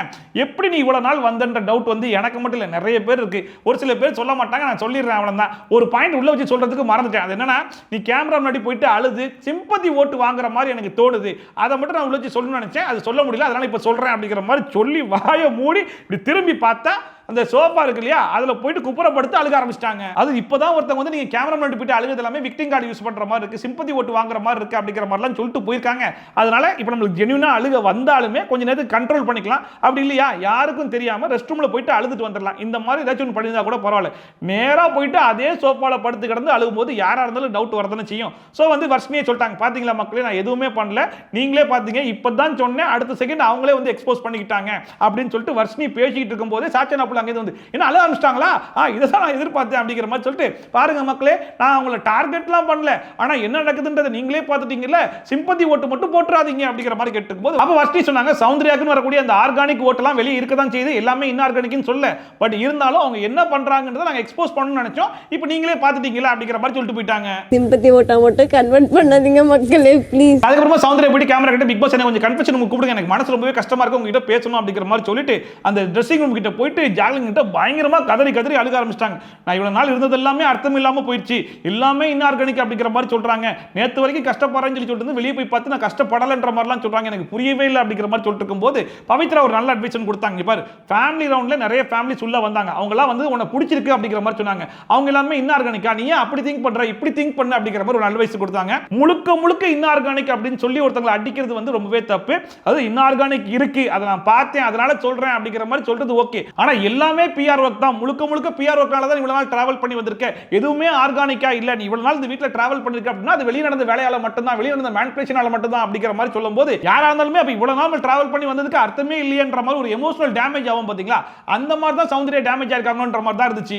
எப்படி நீ இவ்வளவு நாள் வந்தன்ற டவுட் வந்து எனக்கு மட்டும் இல்லை, நிறைய பேர் இருக்கு. ஒரு சில பேர் சொல்ல மாட்டாங்க, நான் சொல்லிடுறேன் அவ்வளவுதான். ஒரு பாயிண்ட் உள்ள வச்சு சொல்றதுக்கு மறந்துட்டேன். அது என்னன்னா, நீ கேமரா முன்னாடி போயிட்டு அழுது சிம்பத்தி ஓட்டு வாங்குற மாதிரி எனக்கு தோணுது, அதை மட்டும் நான் உள்ள வச்சு சொல்லணும்னு நினைச்சேன், அது சொல்ல முடியல, அதனால இப்ப சொல்றேன் அப்படிங்கிற மாதிரி சொல்லி வாயை மூடி இப்படி திரும்பி பார்த்தா அந்த சோஃபா இருக்கு இல்லையா, அதுல போயிட்டு குப்புறப்படுத்து அழுக ஆரம்பிச்சிட்டாங்க. அது இப்பதான் ஒருத்தங்க வந்து நீங்க கேமரா முன்னாடி போயிட்டு அழுகுது எல்லாமே விக்டிங் கார்டு யூஸ் பண்ற மாதிரி இருக்கு, சிம்பத்தி ஓட்டு வாங்குற மாதிரி இருக்கு அப்படிங்கிற மாதிரிலாம் சொல்லிட்டு போயிருக்காங்க. அதனால இப்போ நம்மளுக்கு ஜென்யூனா அழுக வந்தாலுமே கொஞ்ச நேரத்துக்கு கண்ட்ரோல் பண்ணிக்கலாம். அப்படி இல்லையா யாருக்கும் தெரியாம ரெஸ்ட் ரூம்ல போயிட்டு அழுதுட்டு வந்துடலாம். இந்த மாதிரி ஏதாச்சும் ஒன்று பண்ணியிருந்தா கூட பரவாயில்ல. நேரா போயிட்டு அதே சோஃபால படுத்து கிடந்து அழுகும் போது யாரா இருந்தாலும் டவுட் வரதானே செய்யும். ஸோ வந்து வர்ஷினியே சொல்லிட்டாங்க, பாத்தீங்களா மக்களே நான் எதுவுமே பண்ணல, நீங்களே பாத்தீங்க, இப்பதான் சொன்னேன், அடுத்த செகண்ட் அவங்களே வந்து எக்ஸ்போஸ் பண்ணிக்கிட்டாங்க அப்படின்னு சொல்லிட்டு வர்ஷினி பேசிக்கிட்டு இருக்கும் போதே சாச்சனாப்புல அங்கே வந்து என்ன ஆரம்பிச்சிட்டாங்களா, இதைதான் நான் எதிர்பார்த்தேன் அப்படிங்கிற மாதிரி சொல்லிட்டு பாருங்க மக்களே, நான் அவங்கள டார்கெட்லாம் பண்ணல, ஆனா என்ன நடக்குதுன்றதை நீங்களே பார்த்துட்டீங்கல்ல, சிம்பத்தி ஓட்டு மட்டும் போட்டுறாதீங்க அப்படிங்கிற மாதிரி கேட்டுக்கும்போது அப்ப வர்ஷினி சொன்னாங்க, சௌந்தர்யாக்குன்னு வரக்கூடிய அந்த ஆர்கானிக் ஓட்டெல்லாம் வெளியே இருக்க தான் செய்யுது, எல்லாமே இன்ஆர்கானிக்னு சொல்ல, பட் இருந்தாலும் அவங்க என்ன பண்றாங்கன்றதை நாங்க எக்ஸ்போஸ் பண்ணணும்னு நினைச்சோம், இப்போ நீங்களே பார்த்துட்டீங்களா அப்படிங்கிற மாதிரி சொல்லிட்டு போயிட்டாங்க. சிம்பத்தி ஓட்டா மட்டும் கன்வெர்ட் பண்ணாதீங்க மக்களே ப்ளீஸ். அதுக்கப்புறமா சௌந்தர்யா போயிட்டு கேமரா கிட்ட பிக் பாஸ் எனக்கு கொஞ்சம் கன்ஃபெஷன் கூப்பிடுங்க, எனக்கு மனசு ரொம்பவே கஷ்டமா இருக்கு, உங்ககிட்ட பேசணும் அப்படிங்கிற மாதிரி சொல்லிட்டு அந்த ட்ரெஸ்ஸிங் ரூம் கிட்ட போயிட்டு ஜாக்லின் கிட்ட பயங்கரமா கதறி கதறி அழுக ஆரம்பிச்சிட்டாங்க. நான் இவ்வளவு நாள் இருந்தது எல்லாமே அர்த்தம் இல்லாம போயிடுச்சு, எல்லாமே இன்ஆர்கானிக் அப்படிங்கிற மாதிரி சொல்றாங்க, நேத்து வரைக்கும் கஷ்டப்படுறேன்னு சொல்லிட்டு வெளியே போய் பார்த்து நான் கஷ்டப்படலன்ற மாதிரிலாம் சொல்றாங்க, எனக்கு புரியவே இல்லை அப்படிங்கிற மாதிரி சொல்லிட்டு இருக்கும்போது பவித்ரா ஒரு நல்ல அட்வைஸ் கொடுத்தாங்க. பாரு, ஃபேமிலி ரவுண்ட்ல நிறைய ஃபேமிலிஸ் உள்ள வந்தாங்க, அவங்க எல்லாம் வந்து உனக்கு பிடிச்சிருக்கு அப்படிங்கிற மாதிரி சொன்னாங்க. அவங்க எல்லாமே இன்ஆர்கானிக்கா, நீ ஏன் அப்படி திங்க் பண்ற, இப்படி திங்க் பண்ண அப்படிங்கிற மாதிரி ஒரு அட்வைஸ் கொடுத்தாங்க. முழுக்க முழுக்க இன்ஆர்கானிக் அப்படின்னு சொல்லி ஒருத்தங்களை அடிக்கிறது வந்து ரொம்பவே தப்பு. அது இன்ஆர்கானிக் இருக்கு, அதை நான் பார்த்தேன் அதனால சொல்றேன் அப்படிங்கிற மாதிரி சொல்றது ஓகே. ஆனா எல்லாமே பிஆர் ஒர்க் தான், முழுக்க முழுக்க பிஆர் ஒர்க்கால தான் இவ்வளவு நாள் டிராவல் பண்ணி வந்திருக்க, எதுவுமே ஆர்கானிக்கா இல்ல, நீ இவ்வளவு நாள் இந்த வீட்ல டிராவல் பண்ணிருக்க அப்படின்னா அது வெளிய நடந்த வேலையால மட்டும் தான், வெளிய நடந்த மேனிபுலேஷனால மட்டும் தான் அப்படிங்கிற மாதிரி சொல்லும்போது யாரா இருந்தாலுமே அப்ப இவ்வளவு நாள் டிராவல் பண்ணி வந்ததுக்கு அர்த்தமே இல்லையன்ற மாதிரி ஒரு எமோஷனல் டேமேஜ் ஆகும் பாத்தீங்களா. அந்த மாதிரி தான் சௌந்தர்யா டேமேஜ் ஆயிருக்காங்கன்ற மாதிரி தான் இருந்துச்சு.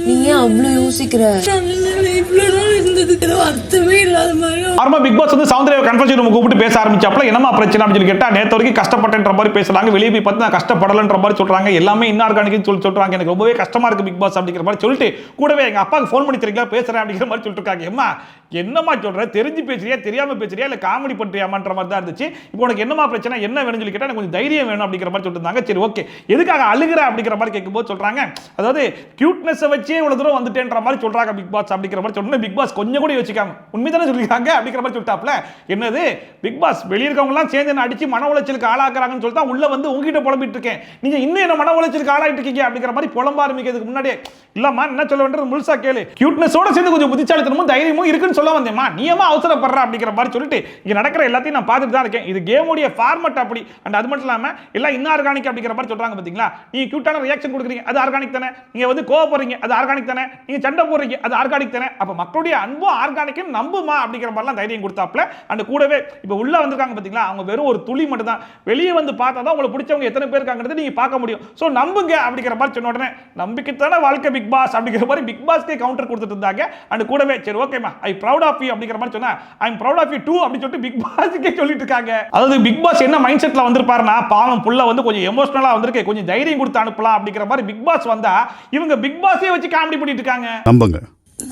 நீங்க அவ்வளவு யோசிக்கிற இவ்வளவு நாள் இருந்ததுக்கு அர்த்தமே இல்லாத மாதிரி. ஆரம்ப பிக் பாஸ் வந்து சௌந்தர்யா கன்ஃபரன்ஸ் ரூம் கூப்பிட்டு பேச ஆரம்பிச்சப்பல என்னமா பிரச்சனை அப்படின்னு சொல்லி கேட்டா, நேத்து வரைக்கும் கஷ்டப்பட்டேன்ற மாதிரி பேசுறாங்க, வெளியே போய் பார்த்து நான் கஷ்டப்படலன்ற மாதிரி சொல்றாங்க, எல்லாமே இன்ஆர்கானிக்னு சொல்றாங்க, எனக்கு ரொம்பவே கஷ்டமா இருக்கு பிக் பாஸ் அப்படிங்கிற மாதிரி சொல்லிட்டு கூடவே எங்க அப்பாவுக்கு ஃபோன் பண்ணி தெரியுங்களா பேசுறேன் அப்படிங்கிற மாதிரி சொல்லிட்டு இருக்காங்க. எம்மா என்னமா சொல்ற, தெரிஞ்சு பேசுறியா தெரியாம பேசுறியா இல்ல காமெடி பண்றியாமான்ற மாதிரி தான் இருந்துச்சு. இப்போ உனக்கு என்னமா பிரச்சனை, என்ன வேணும்னு சொல்லி கேட்டா எனக்கு கொஞ்சம் தைரியம் வேணும் அப்படிங்கிற மாதிரி சொல்லிட்டு இருந்தாங்க. சரி ஓகே, எதுக்காக அழுகிற அப்படிங்கிற மாதிரி கேட்கும்போது சொல்றாங்க, அதாவது கியூட்னஸ் வச்சே இவ்வளவு தூரம் வந்துட்டேன்ற மாதிரி சொல்றாங்க பிக் பாஸ் அப்படிங்கிற மாதிரி சொன்னா பிக் பாஸ் கொஞ்சம் கூட யோசிக்காம உண்மைதானே சொல்லிருக்காங்க அப்படிங்கிற மாதிரி சொல்லிட்டாப்ல. என்னது பிக் பாஸ் வெளிய இருக்கவங்க எல்லாம் சேர்ந்து என்ன அடிச்சு மன உளைச்சலுக்கு ஆளாக்குறாங்கன்னு சொல்லிட்டு உள்ள வந்து உங்ககிட்ட புலம்பிட்டு இருக்கேன், நீங்க இன்னும் என்ன மன உளைச்சலுக்கு ஆளாயிட்டு இருக்கீங்க அப்படிங்கிற மாதிரி புலம்ப ஆரம்பிக்கிறதுக்கு முன்னாடியே இல்லம்மா என்ன சொல்ல வேண்டியது முழுசா கேளு, கியூட்னஸோட சேர்ந்து கொஞ்சம் புத்திசாலித்தனமும் தைரியமும் இருக்குன்னு சொல்ல வந்தேம்மா, நீ ஏமா அவசரப்படுற அப்படிங்கிற மாதிரி சொல்லிட்டு இங்க நடக்கிற எல்லாத்தையும் நான் பார்த்துட்டு தான் இருக்கேன், இது கேமோடைய ஃபார்மட் அப்படி. அண்ட் அது மட்டும் இல்லாம எல்லாம் இன்ஆர்கானிக் அப்படிங்கிற மாதிரி சொல்றாங்க பாத்தீங்களா, நீங்க கியூட்டான ரியாக்ஷன் கொடுக்குறீங்க அது ஆர்கானிக் தானே, நீங்க வந்து கோவப்படுறீங்க அது ஆர்கானிக் தானே, நீங்க சண்டை போடுறீங்க அது ஆர்கானிக் தானே, அப்ப மக்களுடைய அன்பும் ஆர்கானிக் நம்புமா அப்படிங்கிற மாதிரிலாம் தைரியம் கொடுத்தாப்ல. அண்ட் கூடவே இப்ப உள்ள வந்திருக்காங்க பாத்தீங்களா, அவங்க வெறும் ஒரு துளி மட்டும் தான், வெளியே வந்து பார்த்தா தான் உங்களுக்கு பிடிச்சவங்க எத்தனை பேர் இருக்காங்கிறது நீங்க பார்க்க முடியும். சோ நம்புங்க அப்படிங்கிற மாதிரி சொன்ன உடனே நம்பிக்கைத்தான வாழ்க்கை பிக் பாஸ் அப்படிங்கிற மாதிரி பிக் பாஸ்க்கே கவுண்டர் கொடுத்துட்டு இருந்தாங்க. அண்ட் கூடவே சரி ஓகேமா ஐ ப்ரௌட் ஆஃப் யூ அப்படிங்கிற மாதிரி சொன்னா I am proud of you too அப்படி சொல்லிட்டு பிக் பாஸ்க்கே சொல்லிட்டு இருக்காங்க. அதாவது பிக் பாஸ் என்ன மைண்ட் செட்ல வந்திருப்பாருன்னா, பாவம் புள்ள வந்து கொஞ்சம் எமோஷனலா வந்திருக்கு, கொஞ்சம் தைரியம் கொடுத்து அனுப்பலாம் அப்படிங்கிற மாதிரி பிக் பாஸ் வந்தா இவங்க பிக் பாஸே வச்சு காமெடி பண்ணிட்டு இருக்காங்க. நம்புங்க,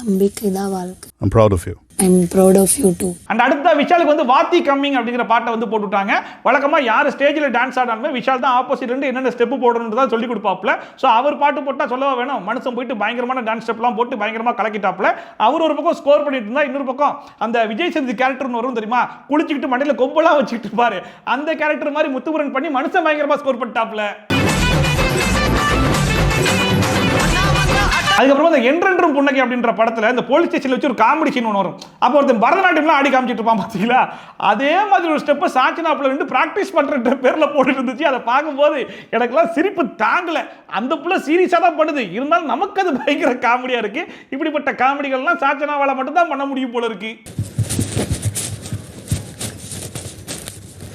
நம்பிக்கை தான் வாழ்க்கை. I'm proud of you. I'm proud of you too. And அடுத்த விஷாலுக்கு வந்து வாத்தி கம்மிங் அப்படிங்கிற பாட்டை வந்து போட்டுட்டாங்க. வழக்கமா யார் ஸ்டேஜில் டான்ஸ் ஆடாலுமே விஷால் தான் ஆப்போசிட் இருந்து என்னென்ன ஸ்டெப் போடணுன்றதா சொல்லி கொடுப்பாப்ல. ஸோ அவர் பாட்டு போட்டால் சொல்லவா வேணும், மனுஷன் போயிட்டு பயங்கரமான டான்ஸ் ஸ்டெப்லாம் போட்டு பயங்கரமா கலக்கிட்டாப்ல. அவர் ஒரு பக்கம் ஸ்கோர் பண்ணிட்டு இருந்தா, இன்னொரு பக்கம் அந்த விஜய் சேதுபதி கேரக்டர்னு வரும் தெரியுமா, குளிச்சுக்கிட்டு மண்டையில் கொம்பெல்லாம் வச்சுக்கிட்டு இருப்பாரு, அந்த கேரக்டர் மாதிரி முத்துமுரன் பண்ணி மனுஷன் பயங்கரமா ஸ்கோர் பண்ணிட்டாப்ல. அதுக்கப்புறம் இந்த என்றென்றும் புன்னகை அப்படின்ற படத்துல இந்த போலீஸ் ஸ்டேஷன்ல வச்சு ஒரு காமெடி சீன் ஒன்று வரும். அப்போ ஒருத்தன் பரதநாட்டியம்லாம் ஆடி காமிச்சிட்டு இருப்பான் பார்த்தீங்களா, அதே மாதிரி ஒரு ஸ்டெப்பை சாட்சினாப்புல இருந்து பிராக்டிஸ் பண்ற பேர்ல போட்டுட்டு இருந்துச்சு. அதை பார்க்கும்போது எனக்குலாம் சிரிப்பு தாங்கல. அந்த புள்ள சீரியஸா தான் பண்ணுது, இருந்தாலும் நமக்கு அது பயங்கர காமெடியா இருக்கு. இப்படிப்பட்ட காமெடிகள்லாம் சாட்சினாவால மட்டும் தான் பண்ண முடியும் போல இருக்கு.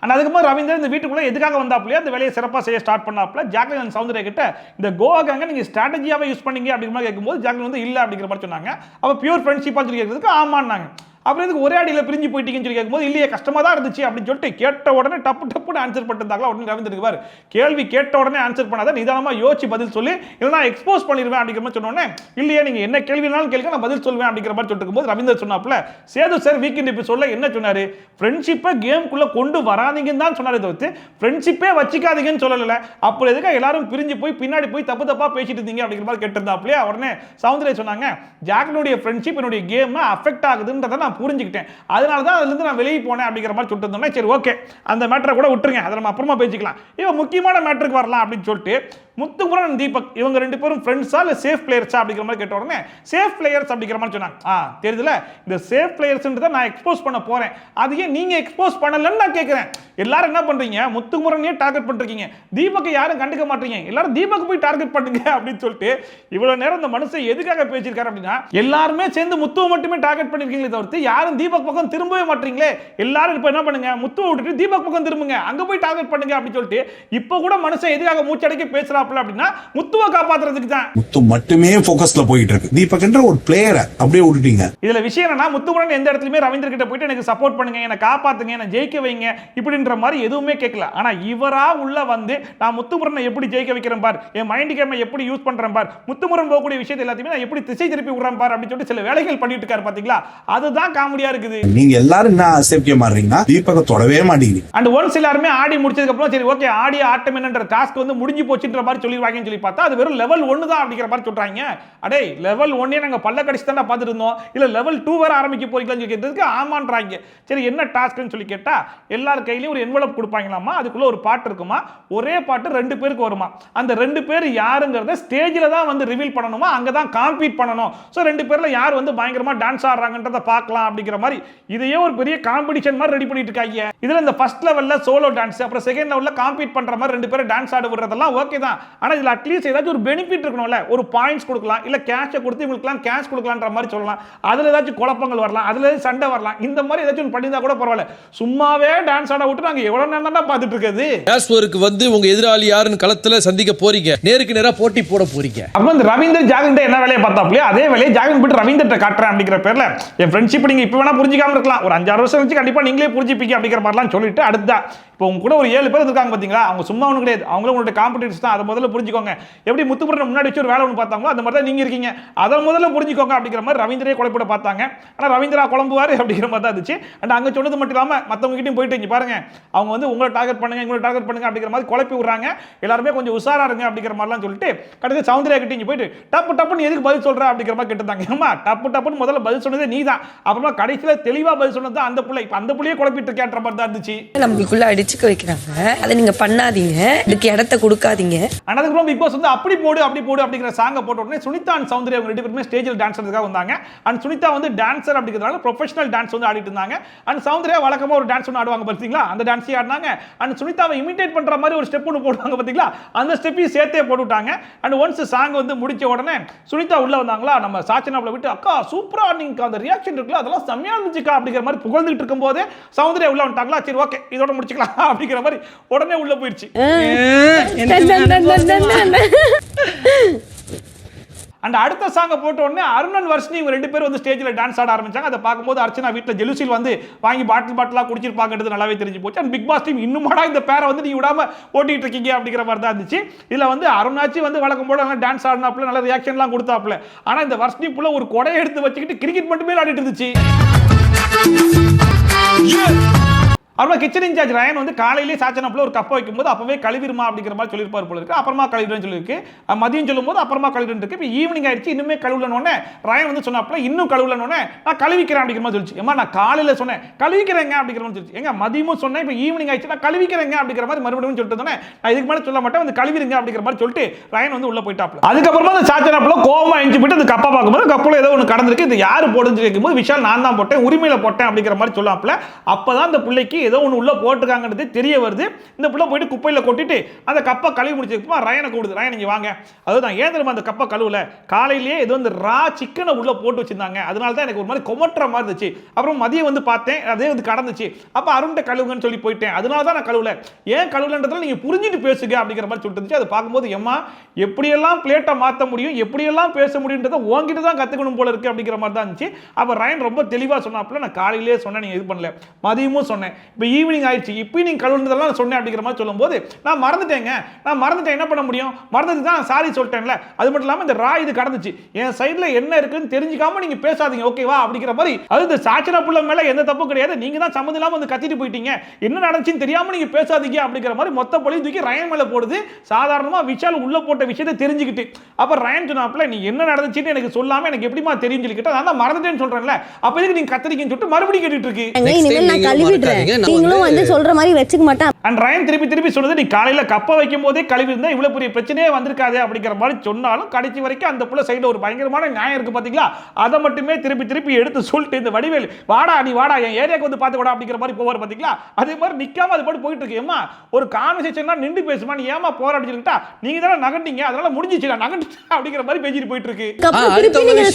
அதுக்கப்புறம் ரவீந்திரன் இந்த வீட்டுக்குள்ள எதுக்காக வந்தாப்லையோ அந்த வேலையை சிறப்பாக செய்ய ஸ்டார்ட் பண்ணாப்ல. ஜாக்லின் சௌந்தர்யா கிட்ட இந்த கோவா கேங்க நீங்க ஸ்ட்ராட்டஜியாவே யூஸ் பண்ணீங்க அப்படிங்கிற மாதிரி கேட்கும்போது ஜாக்லின் வந்து இல்ல அப்படிங்கிற மாதிரி சொன்னாங்க. அப்ப பியூர் ஃப்ரெண்ட்ஷிப்பா சொல்லி கேட்கறதுக்கு ஆமான்னாங்க. அப்புறம் இதுக்கு ஒரே அடியில் பிரிஞ்சு போயிட்டீங்கன்னு சொல்லி கேட்கும்போது இல்லையே கஷ்டமா தான் இருந்துச்சு அப்படின்னு சொல்லிட்டு கேட்ட உடனே டப்புன்னு ஆன்சர் பண்ணிருந்தாங்களா. உடனே ரவீந்திரன் பாரு, கேள்வி கேட்ட உடனே ஆன்சர் பண்ணாத, நிதானமா யோசிச்சு பதில் சொல்லி இல்லைனா எக்ஸ்போஸ் பண்ணிடுவேன் அப்படிங்கிற மாதிரி சொன்னோடனே இல்லையே நீங்க என்ன கேள்வினாலும் கேளுங்க நான் பதில் சொல்வேன் அப்படிங்கிற மாதிரி சொல்லிட்டு இருக்கும்போது ரவீந்திரன் சொன்னாப்ல, சேது சார் வீக்கெண்ட் எபிசோட்ல என்ன சொன்னாரு, ஃப்ரெண்ட்ஷிப்பை கேமுக்குள்ள கொண்டு வராதீங்கன்னு தான் சொன்னாரு, தவிர்த்து ஃப்ரெண்ட்ஷிப்பே வச்சுக்காதீங்கன்னு சொல்லல. அப்போ எதுக்காக எல்லாரும் பிரிஞ்சு போய் பின்னாடி போய் தப்பா பேசிட்டு இருந்தீங்க அப்படிங்கிற மாதிரி கேட்டிருந்தாப்லையே. உடனே சௌந்தர்யா சொன்னாங்க, ஜாக்லினுடைய ஃப்ரெண்ட்ஷிப் என்னுடைய கேம் அஃபெக்ட் ஆகுதுன்றதை நான் புரிஞ்சுக்கிட்டேன், அதனால தான் அதுலேருந்து நான் வெளியே போனேன் அப்படிங்கிற மாதிரி சொல்லிட்டு இருந்தோம்னா சரி ஓகே அந்த மேட்டரை கூட விட்டுருங்க, அதை நம்ம அப்புறமா பேசிக்கலாம், இவன் முக்கியமான மேட்டருக்கு வரலாம் அப்படின்னு சொல்லிட்டு முத்துமுரன் தீபக் இவங்க ரெண்டு பேரும் ஃப்ரெண்ட்ஸா இல்ல சேஃப் பிளேயர்ஸா அப்படிங்கிற மாதிரி கேட்ட உடனே சேஃப் பிளேயர்ஸ் அப்படிங்கிற மாதிரி சொன்னாங்க. தெரியுதுல, இந்த சேஃப் பிளேயர்ஸ்ன்றதை நான் எக்ஸ்போஸ் பண்ண போறேன், அது ஏன் நீங்க எக்ஸ்போஸ் பண்ணலன்னு நான் கேட்கிறேன். எல்லாரும் என்ன பண்றீங்க, முத்துமுரனையே டார்கெட் பண்றீங்க, தீபக்கை யாரும் கண்டுக்க மாட்டீங்க, எல்லாரும் தீபக் போய் டார்கெட் பண்ணுங்க அப்படின்னு சொல்லிட்டு இவ்வளவு நேரம் இந்த மனுஷன் எதுக்காக பேசியிருக்காரு அப்படின்னா, எல்லாருமே சேர்ந்து முத்துவை மட்டுமே டார்கெட் பண்ணிருக்கீங்களே தவிர்த்து யாரும் தீபக் பக்கம் திரும்பவே மாட்டீங்களே, எல்லாரும் இப்ப என்ன பண்ணுங்க, முத்துவை விட்டுட்டு தீபக் பக்கம் திரும்புங்க, அங்க போய் டார்கெட் பண்ணுங்க அப்படின்னு சொல்லிட்டு இப்ப கூட மனுஷன் எதுக்காக மூச்சடைக்க பேசுறா அப்படின்னா முத்துவை காப்பாத்துறதுக்கு தான். முத்து மட்டுமே ஃபோக்கஸ்ல போயிட்டு இருக்கு, தீபக் என்ற ஒரு பிளேயரை அப்படியே விட்டுட்டீங்க. இதுல விஷயம் என்னன்னா, முத்துமுரன் எந்த இடத்துலயுமே ரவீந்திர கிட்ட போயிட்டு எனக்கு சப்போர்ட் பண்ணுங்க, என்ன காப்பாத்துங்க, என்ன ஜெயிக்க வைங்க இப்படின்ற மாதிரி எதுவுமே கேட்கல. ஆனா இவரா உள்ள வந்து நான் முத்துமுரனை எப்படி ஜெயிக்க வைக்கிறேன் பார், என் மைண்ட் கேமை எப்படி யூஸ் பண்றேன் பார், முத்துமுரன் போகக்கூடிய விஷயத்தை எல்லாத்தையுமே நான் எப்படி திசை திருப்பி விடுறேன் பார் அப்படின்னு சொல்லிட்டு சில வேலைகள் பண்ணிட்டு இருக்காரு பாத்தீங்களா, அதுதான் காமெடியா இருக்குது. நீங்க எல்லாரும் என்ன சேஃப்டியா மாறீங்கன்னா தீபக தொடவே மாட்டீங்க. அண்ட் ஒன்ஸ் எல்லாருமே ஆடி முடிச்சதுக்கு அப்புறம் சரி ஓகே ஆடிய ஆட்டம் என்னன்ற டாஸ்க் வந்து முடிஞ்சு போச்சுன்ற மாதிரி மாதிரி சொல்லிடுவாங்கன்னு சொல்லி பார்த்தா அது வெறும் லெவல் 1 தான் அப்படிங்கிற மாதிரி சொல்றாங்க. அடே லெவல் 1 நாங்க பல்ல கடிச்சு தான் பார்த்துட்டு இருந்தோம், இல்ல லெவல் 2 வேற ஆரம்பிக்க போறீங்களான்னு சொல்லி கேட்டதுக்கு ஆமான்றாங்க. சரி என்ன டாஸ்க்னு சொல்லி கேட்டா எல்லார் கையிலயும் ஒரு என்வலப் கொடுப்பாங்களாமா, அதுக்குள்ள ஒரு பாட்டு இருக்குமா, ஒரே பாட்டு 2 பேருக்கு வருமா, அந்த 2 பேர் யாருங்கிறத ஸ்டேஜ்ல தான் வந்து ரிவீல் பண்ணணுமா, அங்க தான் காம்பீட் பண்ணணும். சோ 2 பேர்ல யார் வந்து பயங்கரமா டான்ஸ் ஆடுறாங்கன்றத பார்க்கலாம் அப்படிங்கிற மாதிரி இதையே ஒரு பெரிய காம்படிஷன் மாதிரி ரெடி பண்ணிட்டு இருக்காங்க. இதுல இந்த ஃபர்ஸ்ட் லெவல்ல சோலோ டான்ஸ், அப்புறம் செகண்ட் லெவல்ல காம்பீட் பண்ற மாதிரி 2 பேரும் டான்ஸ் ஆட விடுறதெல்லாம் ஓகே தான். ஆனா இதுல அட்லீஸ்ட் ஏதாச்சும் ஒரு பெனிஃபிட் இருக்கணும்ல, ஒரு பாயிண்ட்ஸ் கொடுக்கலாம், இல்ல கேஷ் கொடுத்து இவங்களுக்குலாம் கேஷ் கொடுக்கலாம்ன்ற மாதிரி சொல்லலாம். அதுல ஏதாச்சும் குழப்பங்கள் வரலாம், அதுல சண்டை வரலாம், இந்த மாதிரி ஏதாச்சும் பண்ணிருந்தா கூட பரவாயில்ல. சும்மாவே டான்ஸ் ஆட விட்டு நாங்க எவ்வளவு நேரம் தான் பார்த்துட்டு இருக்குது. கேஸ்வருக்கு வந்து உங்க எதிராளி யாருன்னு களத்துல சந்திக்க போறீங்க, நேருக்கு நேரா போட்டி போட போறீங்க. அப்ப இந்த ரவீந்தர் ஜாகன் என்ன வேலையை பார்த்தாப்லையோ அதே வேலையை ஜாகன் போட்டு ரவீந்தர்ட்ட காட்டுறேன் அப்படிங்கிற பேர்ல என் ஃப்ரெண்ட்ஷிப் நீங்க இப்ப வேணா புரிஞ்சிக்காம இருக்கலாம், ஒரு 5-6 வருஷம் வச்சு கண்டிப்பா நீங்களே புரிஞ்சுப்பீங்க அப்படிங்கிற மாதிரிலாம் சொல்லிட்டு அடுத்தா இப்போ உங்க கூட ஒரு 7 பேர் இருக்காங்க பாத்தீங்களா, அவங்க சும்மா ஒன்றும் கிடையாது, அவங்களும் உங்களுடைய காம்படிட்டர்ஸ் தான். அதை முதல்ல புரிஞ்சுக்கோங்க. எப்படி முத்துப்புறன் முன்னாடி வச்சு ஒரு வேலை ஒன்று பார்த்தாங்களோ அந்த மாதிரி தான் நீங்க இருக்கீங்க, அதை முதல்ல புரிஞ்சுக்கோங்க அப்படிங்கிற மாதிரி ரவீந்திரே குழப்பிட பார்த்தாங்க. ஆனா ரவீந்திரா குழம்புவாரு அப்படிங்கிற மாதிரி தான் இருந்துச்சு. அண்ட் அங்க சொன்னது மட்டும் இல்லாம மற்றவங்க கிட்டையும் போயிட்டு இங்க பாருங்க, அவங்க வந்து உங்களை டார்கெட் பண்ணுங்க, உங்களை டார்கெட் பண்ணுங்க அப்படிங்கிற மாதிரி குழப்பி விடுறாங்க. எல்லாருமே கொஞ்சம் உஷாரா இருங்க அப்படிங்கிற மாதிரிலாம் சொல்லிட்டு கடைசி சௌந்தர்யா கிட்ட இங்க போயிட்டு டப்பு டப்புன்னு எதுக்கு பதில் சொல்ற அப்படிங்கிற மாதிரி கேட்டாங்க. ஏமா டப்பு டப்புன்னு முதல்ல பதில் சொன்னதே நீ தான், அப்புறமா கடைசியில தெளிவா பதில் சொன்னது அந்த பிள்ளை. இப்ப அந்த பிள்ளையே குழப்பிட்டு இருக்கேன்ற மாதிரி தான் இருந்துச்சு. நம்மளுக்குள்ள அடிச்சுக்க வைக்கிறாங்க, அதை நீங்க பண்ணாதீங்க, இதுக்கு இடத்த கொடுக்காதீங்க. அதுக்கப்புறம் பிக் பாஸ் வந்து அப்படி போடு அப்படிங்கிற சாங்க போட்ட உடனே சுனிதா அண்ட் சௌந்தர்யா அவங்க 2 பேருமே ஸ்டேஜில் டான்ஸ் ஆடுறதுக்காக வந்தாங்க. அண்ட் சுனிதா வந்து டான்சர் அப்படிங்கிறதுனால ப்ரொஃபஷனல் டான்ஸ் வந்து ஆடிட்டு இருந்தாங்க. அண்ட் சௌந்தர்யா வழக்கமா ஒரு டான்ஸ் ஒன்று ஆடுவாங்க பார்த்தீங்களா, அந்த டான்ஸையும் ஆடினாங்க. அண்ட் சுனிதாவை இமிடேட் பண்ற மாதிரி ஒரு ஸ்டெப் ஒன்று போடுவாங்க பார்த்தீங்களா, அந்த ஸ்டெப்பையும் சேர்த்தே போட்டுவிட்டாங்க. அண்ட் ஒன்ஸ் சாங் வந்து முடிச்ச உடனே சுனிதா உள்ள வந்தாங்களா, நம்ம சாச்சனாப்ல விட்டு அக்கா சூப்பரா நீங்க அந்த ரியாக்ஷன் இருக்குல்ல அதெல்லாம் செம்மையா இருந்துச்சுக்கா அப்படிங்கிற மாதிரி புகழ்ந்துட்டு இருக்கும்போது சௌந்தர்யா உள்ள வந்துட்டாங்களா, சரி ஓகே இதோட முடிச்சுக்கலாம் அப்படிங்கிற மாதிரி உடனே உள்ள போயிடுச்சு. அண்ட் அடுத்த சாங்க போட்ட உடனே அருணன் வர்ஷினி இவங்க 2 பேரும் வந்து ஸ்டேஜில் டான்ஸ் ஆட ஆரம்பிச்சாங்க. அதை பார்க்கும்போது அர்ச்சனா வீட்டில் ஜெலுசில் வந்து வாங்கி பாட்டிலாக குடிச்சிருப்பாங்கிறது நல்லாவே தெரிஞ்சு போச்சு. அண்ட் பிக் பாஸ் டீம் இன்னுமாடா இந்த பேரை வந்து நீ விடாம ஓட்டிட்டு இருக்கீங்க அப்படிங்கிற மாதிரி தான் இருந்துச்சு. இதில் வந்து அருணாச்சி வந்து வழக்கம் போல நல்லா டான்ஸ் ஆடினாப்புல, நல்ல ரியாக்ஷன்லாம் கொடுத்தாப்புல. ஆனால் இந்த வர்ஷினி புள்ள ஒரு கொடையை எடுத்து வச்சுக்கிட்டு கிரிக்கெட் மட்டுமே ஆடிட்டு இருந்துச்சு. அப்புறம் கிச்சன் இன்சார்ஜ் ரயன் வந்து காலையிலேயே சாச்சனாப்புல ஒரு கப்பை வைக்கும்போது அப்பவே கழுவிருமா அப்படிங்கிற மாதிரி சொல்லியிருப்பார் போல இருக்கு. அப்புறமா கழுவிடுன்னு சொல்லியிருக்கு. மதியம் சொல்லும்போது அப்புறமா கழுவிடுன்னு இருக்கு. இப்போ ஈவினிங் ஆயிடுச்சு, இன்னுமே கழுவுலனோடனே ரயன் வந்து சொன்னாப்புல இன்னும் கழுவுலனோடனே நான் கழுவிக்கிறேன் அப்படிங்கிற மாதிரி சொல்லிச்சு. ஏமா நான் காலையில் சொன்னேன் கழுவிக்கிறேங்க அப்படிங்கிற மாதிரி சொல்லிச்சு. எங்க மதியமும் சொன்னேன், இப்போ ஈவினிங் ஆயிடுச்சு நான் கழுவிக்கிறேங்க அப்படிங்கிற மாதிரி மறுபடியும் சொல்லிட்டு இருந்தேன். நான் இதுக்கு மேலே சொல்ல மாட்டேன், வந்து கழுவிருங்க அப்படிங்கிற மாதிரி சொல்லிட்டு ரயன் வந்து உள்ள போயிட்டாப்ல. அதுக்கப்புறமா அந்த சாச்சனாப்புல கோவமா எஞ்சி போயிட்டு அந்த கப்பா பார்க்கும்போது கப்பல ஏதோ ஒன்று கடந்திருக்கு, இது யாரு போடுன்னு கேட்கும்போது விஷால் நான் தான் போட்டேன், உரிமையில போட்டேன் அப்படிங்கிற மாதிரி சொல்லாப்புல. அப்பதான் அந்த பிள்ளைக்கு ஏதோ ஒன்று உள்ள போட்டு தெரிய வருது. இந்த புள்ள போயிட்டு குப்பையில கொட்டிட்டு அந்த கப்பை கழுவி முடிச்சதுக்கு ரயனை கூடுது, ரயன் நீங்க வாங்க. அதுதான் ஏன் தெரியுமா அந்த கப்பை கழுவுல காலையிலேயே ஏதோ இந்த ரா சிக்கனை உள்ள போட்டு வச்சிருந்தாங்க, அதனால தான் எனக்கு ஒரு மாதிரி கொமட்டுற மாதிரி இருந்துச்சு. அப்புறம் மதியம் வந்து பார்த்தேன் அதே வந்து கடந்துச்சு, அப்ப அருண்ட கழுவுங்கன்னு சொல்லி போயிட்டேன், அதனால தான் நான் கழுவுல. ஏன் கழுவுலன்றதுல நீங்க புரிஞ்சுட்டு பேசுங்க அப்படிங்கிற மாதிரி சொல்லிட்டு இருந்துச்சு. அதை பார்க்கும்போது எம்மா எப்படியெல்லாம் பிளேட்டை மாற்ற முடியும், எப்படியெல்லாம் பேச முடியுன்றதை உங்ககிட்ட தான் கத்துக்கணும் போல இருக்கு அப்படிங்கிற மாதிரி தான் இருந்துச்சு. அப்ப ரயன் ரொம்ப தெளிவா சொன்னாப்புல, நான் காலையிலேயே சொன்னேன் நீங்க இது பண்ணல, மதியமும் சொன்னேன், இப்போ ஈவினிங் ஆயிடுச்சு, இப்போ நீங்க கழுவுனதெல்லாம் சொன்னேன் அப்படிங்கிற மாதிரி சொல்லும்போது நான் மறந்துட்டேன், என்ன பண்ண முடியும், மறந்துட்டு தான் சாரி சொல்லிட்டேன்ல. அது மட்டும் இல்லாம இந்த ரா இது கடந்துச்சு, என் சைடுல என்ன இருக்குன்னு தெரிஞ்சுக்காம நீங்க பேசாதீங்க ஓகேவா அப்படிங்கிற மாதிரி. அது இந்த சாச்சனா புள்ள மேல எந்த தப்பு கிடையாது, நீங்க தான் சம்மந்தம் இல்லாம வந்து கத்திட்டு போயிட்டீங்க, என்ன நடந்துச்சுன்னு தெரியாம நீங்க பேசாதீங்க அப்படிங்கிற மாதிரி மொத்த பழியும் தூக்கி ரயன் மேல போடுது. சாதாரணமா விஷால் உள்ள போட்ட விஷயத்தை தெரிஞ்சுக்கிட்டு அப்ப ரயன் சொன்னாப்புல நீ என்ன நடந்துச்சுன்னு எனக்கு சொல்லாம எனக்கு எப்படிமா தெரியும் சொல்லிக்கிட்டு நான் தான் மறந்துட்டேன்னு சொல்றேன்ல, அப்ப எதுக்கு நீங்க கத்திரிக்கீங்கன்னு சொல்லிட்டு மறுபடியும் கேட்டுட்டு இருக்கு. நான் கழுவிடுறேன், நீங்களும் வந்து சொல்ற மாதிரி வச்சுக்க மாட்டேன். அண்ட் ரயன் திருப்பி சொன்னது நீ காலையில கப்பை வைக்கும் போதே கழுவி இருந்தா இவ்வளவு பெரிய பிரச்சனையே வந்திருக்காது அப்படிங்கிற மாதிரி சொன்னாலும் கடைசி வரைக்கும் அந்த புள்ள சைடுல ஒரு பயங்கரமான நியாயம் இருக்கு பாத்தீங்களா, அதை மட்டுமே திருப்பி எடுத்து சொல்லிட்டு இந்த வடிவேல் வாடா நீ வாடா என் ஏரியாக்கு வந்து பாத்து கூட அப்படிங்கிற மாதிரி போவார் பாத்தீங்களா, அதே மாதிரி நிக்காம அது பாட்டு போயிட்டு இருக்கு. ஏமா ஒரு கான்வர்சேஷன்னா நின்று பேசுமா, நீ ஏமா போராடிச்சுக்கிட்டா, நீங்க தானே நகண்டிங்க அதனால முடிஞ்சிச்சு நகண்டு அப்படிங்கிற மாதிரி பேசிட்டு போயிட்டு இருக்கு.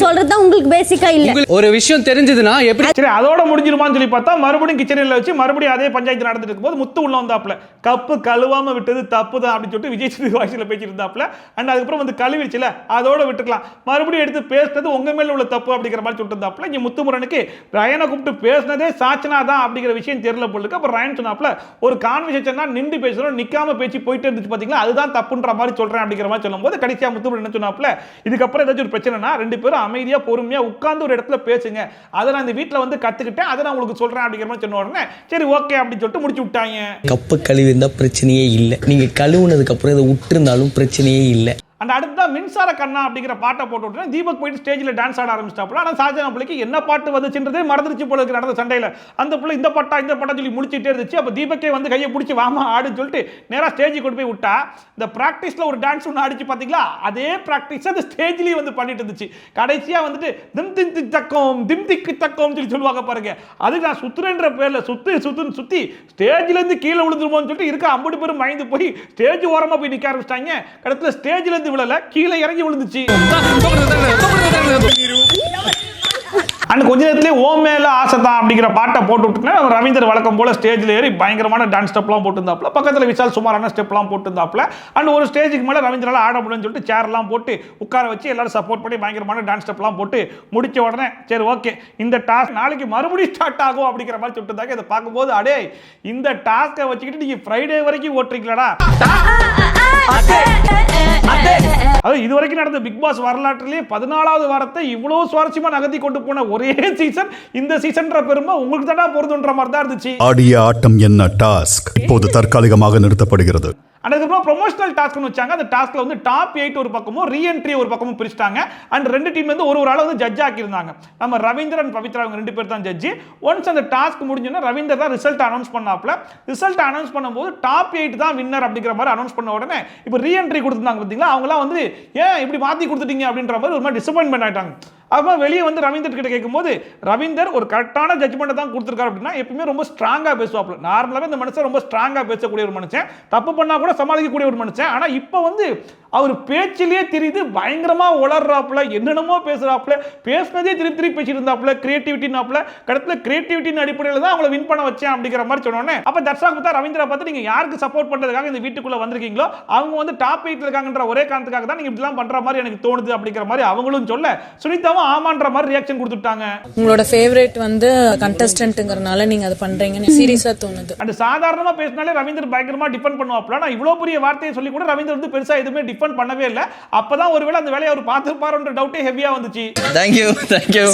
சொல்றது உங்களுக்கு பேசிக்கா இல்ல, ஒரு விஷயம் தெரிஞ்சதுன்னா எப்படி சரி அதோட முடிஞ்சிருமான்னு சொல்லி பார்த்தா மறுபடியும் கிச்சனில் வச்சு மறுபடியும் அதே பஞ்சாயத்து நடந்துட்டு இருக்கும்போது முத்து உள்ள வந்தாப்ல, கப்பு கழுவாம விட்டது தப்பு தான் அப்படின்னு சொல்லிட்டு விஜய் சேதுபதி வாய்ஸ்ல பேசிட்டு இருந்தாப்ல. அண்ட் அதுக்கப்புறம் வந்து கழுவிடுச்சுல அதோட விட்டுக்கலாம், மறுபடியும் எடுத்து பேசுனது உங்க மேல உள்ள தப்பு அப்படிங்கிற மாதிரி சொல்லிட்டு இருந்தாப்ல. இங்க முத்துமுரனுக்கு ரயனை கூப்பிட்டு பேசுனதே சாச்சனா தான் அப்படிங்கிற விஷயம் தெரியல போலுக்கு. அப்புறம் ரயன் சொன்னாப்ல ஒரு கான்வர்சேஷன்னா நின்று பேசுறோம் நிக்காம பேசி போயிட்டு இருந்துச்சு பாத்தீங்களா, அதுதான் தப்புன்ற மாதிரி சொல்றேன் அப்படிங்கிற மாதிரி சொல்லும்போது கடைசியா முத்துமுரன் என்ன சொன்னாப்ல, இதுக்கப்புறம் ஏதாச்சும் ஒரு பிரச்சனைனா 2 பேரும் அமைதியா பொறுமையா உட்கார்ந்து ஒரு இடத்துல பேசுங்க, அதை நான் இந்த வீட்டில் வந்து கத்துக்கிட்டேன், அதை நான் உங்களுக்கு சொல்றேன் அப்படிங்கிற மாதிரி சொன்ன உடனே சரி ஓகே அப்படின்னு சொல்லிட்டு முடிச்சு விட்டாங்க. கப்பு கழுவி இருந்தா பிரச்சனையே இல்லை, நீங்க கழுவுனதுக்கு அப்புறம் இதை விட்டுருந்தாலும் பிரச்சனையே இல்லை. அந்த அடுத்தா மின்சார கண்ணா அப்படிங்கிற பாட்டை போட்டு விட்டு தீபக் போயிட்டு ஸ்டேஜில் டான்ஸ் ஆட ஆரம்பிச்சிட்டாப்புல. ஆனால் ஷாஜகான் பிள்ளைக்கு என்ன பாட்டு வந்துச்சுன்றதே மறந்துருச்சு போல இருக்கு நடந்த சண்டையில். அந்த பிள்ளை இந்த பாட்டா சொல்லி முடிச்சுட்டே இருந்துச்சு. அப்போ தீபக்கே வந்து கையை பிடிச்சி வாமா ஆடுன்னு சொல்லிட்டு நேராக ஸ்டேஜுக்கு கொண்டு போய் விட்டா இந்த ப்ராக்டிஸில் ஒரு டான்ஸ் ஒன்று ஆடிச்சு பார்த்தீங்களா, அதே ப்ராக்டிஸ் அந்த ஸ்டேஜ்லேயும் வந்து பண்ணிட்டு இருந்துச்சு. கடைசியாக வந்துட்டு திம் திக்கு தக்கோம் சொல்லி சொல்லுவாங்க பாருங்க, அதுக்கு நான் சுத்துறேன்ற பேரில் சுற்றி ஸ்டேஜ்லேருந்து கீழே விழுந்துருமோன்னு சொல்லிட்டு இருக்க 50 பேரும் பயந்து போய் ஸ்டேஜ் ஓரமாக போய் நிற்க ஆரம்பிச்சிட்டாங்க. கடைசியில் ஸ்டேஜ்லேருந்து விழல, கீழே இறங்கி விழுந்துச்சு. கொஞ்ச நேரத்திலே ஓ மேல ஆசை தான் அப்படிங்கிற பாட்டை போட்டு விட்டுனா ரவீந்தர் வழக்கம் போல ஸ்டேஜில் ஏறி பயங்கரமான டான்ஸ் ஸ்டெப்லாம் போட்டுருந்தாப்புல. பக்கத்தில் விஷால் சுமாரான ஸ்டெப்லாம் போட்டுருந்தாப்புல. அண்ட் ஒரு ஸ்டேஜுக்கு மேலே ரவீந்தரால் ஆட முடியும்னு சொல்லிட்டு சேர்லாம் போட்டு உட்கார வச்சு எல்லாரும் சப்போர்ட் பண்ணி பயங்கரமான டான்ஸ் ஸ்டெப்லாம் போட்டு முடிச்ச உடனே சரி ஓகே இந்த டாஸ்க் நாளைக்கு மறுபடியும் ஸ்டார்ட் ஆகும் அப்படிங்கிற மாதிரி சொல்லிட்டு இதை பார்க்கும்போது அடே இந்த டாஸ்கை வச்சுக்கிட்டு நீங்கள் ஃப்ரைடே வரைக்கும் ஓட்டுறீங்களாடா. அது இதுவரைக்கும் நடந்த பிக் பாஸ் வரலாற்றிலேயே 14வது வாரத்தை இவ்வளவு சுவாரஸ்யமா நகர்த்தி கொண்டு போன ஒரே சீசன் இந்த சீசன்ற பெருமை உங்களுக்கு தானா பொருந்துன்ற மாதிரி தான் இருந்துச்சு. ஆடிய ஆட்டம் என்ன டாஸ்க் இப்போது தற்காலிகமாக நிறுத்தப்படுகிறது. அதுக்கப்புறம் ப்ரொமோஷனல் டாஸ்க்னு வச்சாங்க. அந்த டாஸ்க்ல வந்து டாப் 8 ஒரு பக்கமும் ரீஎன்ட்ரி ஒரு பக்கமும் பிரிச்சிட்டாங்க. அண்ட் ரெண்டு டீம் வந்து ஒரு ஆளை வந்து ஜட்ஜ் ஆக்கியிருந்தாங்க. நம்ம ரவீந்தர் அண்ட் பவித்ரா அவங்க 2 பேர் தான் ஜட்ஜி. ஒன்ஸ் அந்த டாஸ்க் முடிஞ்சோன்னா ரவீந்தர் தான் ரிசல்ட் அனௌன்ஸ் பண்ணாப்ல. ரிசல்ட் அனௌன்ஸ் பண்ணும்போது டாப் 8 தான் வின்னர் அப்படிங்கிற மாதிரி அனௌன்ஸ் பண்ண உடனே இப்போ ரீஎன்ட்ரி கொடுத்துருந்தாங்க பார்த்தீங்களா, அவங்களாம் வந்து ஏன் இப்படி மாற்றி கொடுத்துட்டீங்க அப்படின்ற மாதிரி ஒரு மாதிரி டிசப்பாயின்மெண்ட் ஆயிட்டாங்க. அப்போ வெளியே வந்து ரவீந்தர் கிட்ட கேட்கும்போது ரவீந்தர் ஒரு கரெக்டான ஜட்ஜ்மெண்ட்டை தான் கொடுத்துருக்காரு அப்படின்னா எப்பவுமே ரொம்ப ஸ்ட்ராங்காக பேசுவாப்ல. நார்மலாகவே இந்த மனுஷன் ரொம்ப ஸ்ட்ராங்காக பேசக்கூடிய ஒரு மனுஷன், தப்பு பண்ணால் கூட சமாளிக்கக்கூடிய ஒரு மனுஷன். ஆனால் இப்போ வந்து அவர் பேச்சிலேயே தெரியுது பயங்கரமாக உளர்றாப்புல, என்னென்னமோ பேசுகிறாப்புல, பேசினதே திருப்பி பேசிட்டு இருந்தாப்புல, கிரியேட்டிவிட்டினாப்புல. கடத்தில் கிரியேட்டிவிட்டின் அடிப்படையில் தான் அவங்களை வின் பண்ண வச்சேன் அப்படிங்கிற மாதிரி சொன்னோன்னே அப்போ தர்ஷா பார்த்தா ரவீந்திரா பார்த்து நீங்கள் யாருக்கு சப்போர்ட் பண்ணுறதுக்காக இந்த வீட்டுக்குள்ளே வந்திருக்கீங்களோ அவங்க வந்து டாப் 8 இருக்காங்கன்ற ஒரே காரணத்துக்காக தான் நீங்கள் இப்படிலாம் பண்ணுற மாதிரி எனக்கு தோணுது அப்படிங்கிற மாதிரி அவங்களும் சொல்ல சுனிதா ஆமான்ற மாதிரி ரியாக்ஷன் கொடுத்துட்டாங்க. உங்களோட ஃபேவரட் வந்து கண்டஸ்டன்ட்ங்கறனால நீங்க அது பண்றீங்கன்னு சீரியஸா தோணுது. அந்த சாதாரணமா பேசினாலே ரவீந்தர் பயங்கரமா டிஃபெண்ட் பண்ணுவாப்ல. நான் இவ்வளவு பெரிய வார்த்தையை சொல்லி கூட ரவீந்தர் வந்து பெருசா எதுவுமே டிஃபெண்ட் பண்ணவே இல்ல. அப்பதான் ஒருவேளை அந்த வேலையை அவர் பார்த்துப்பாருன்ற டவுட்டே ஹெவியா வந்துச்சு. தேங்க் யூ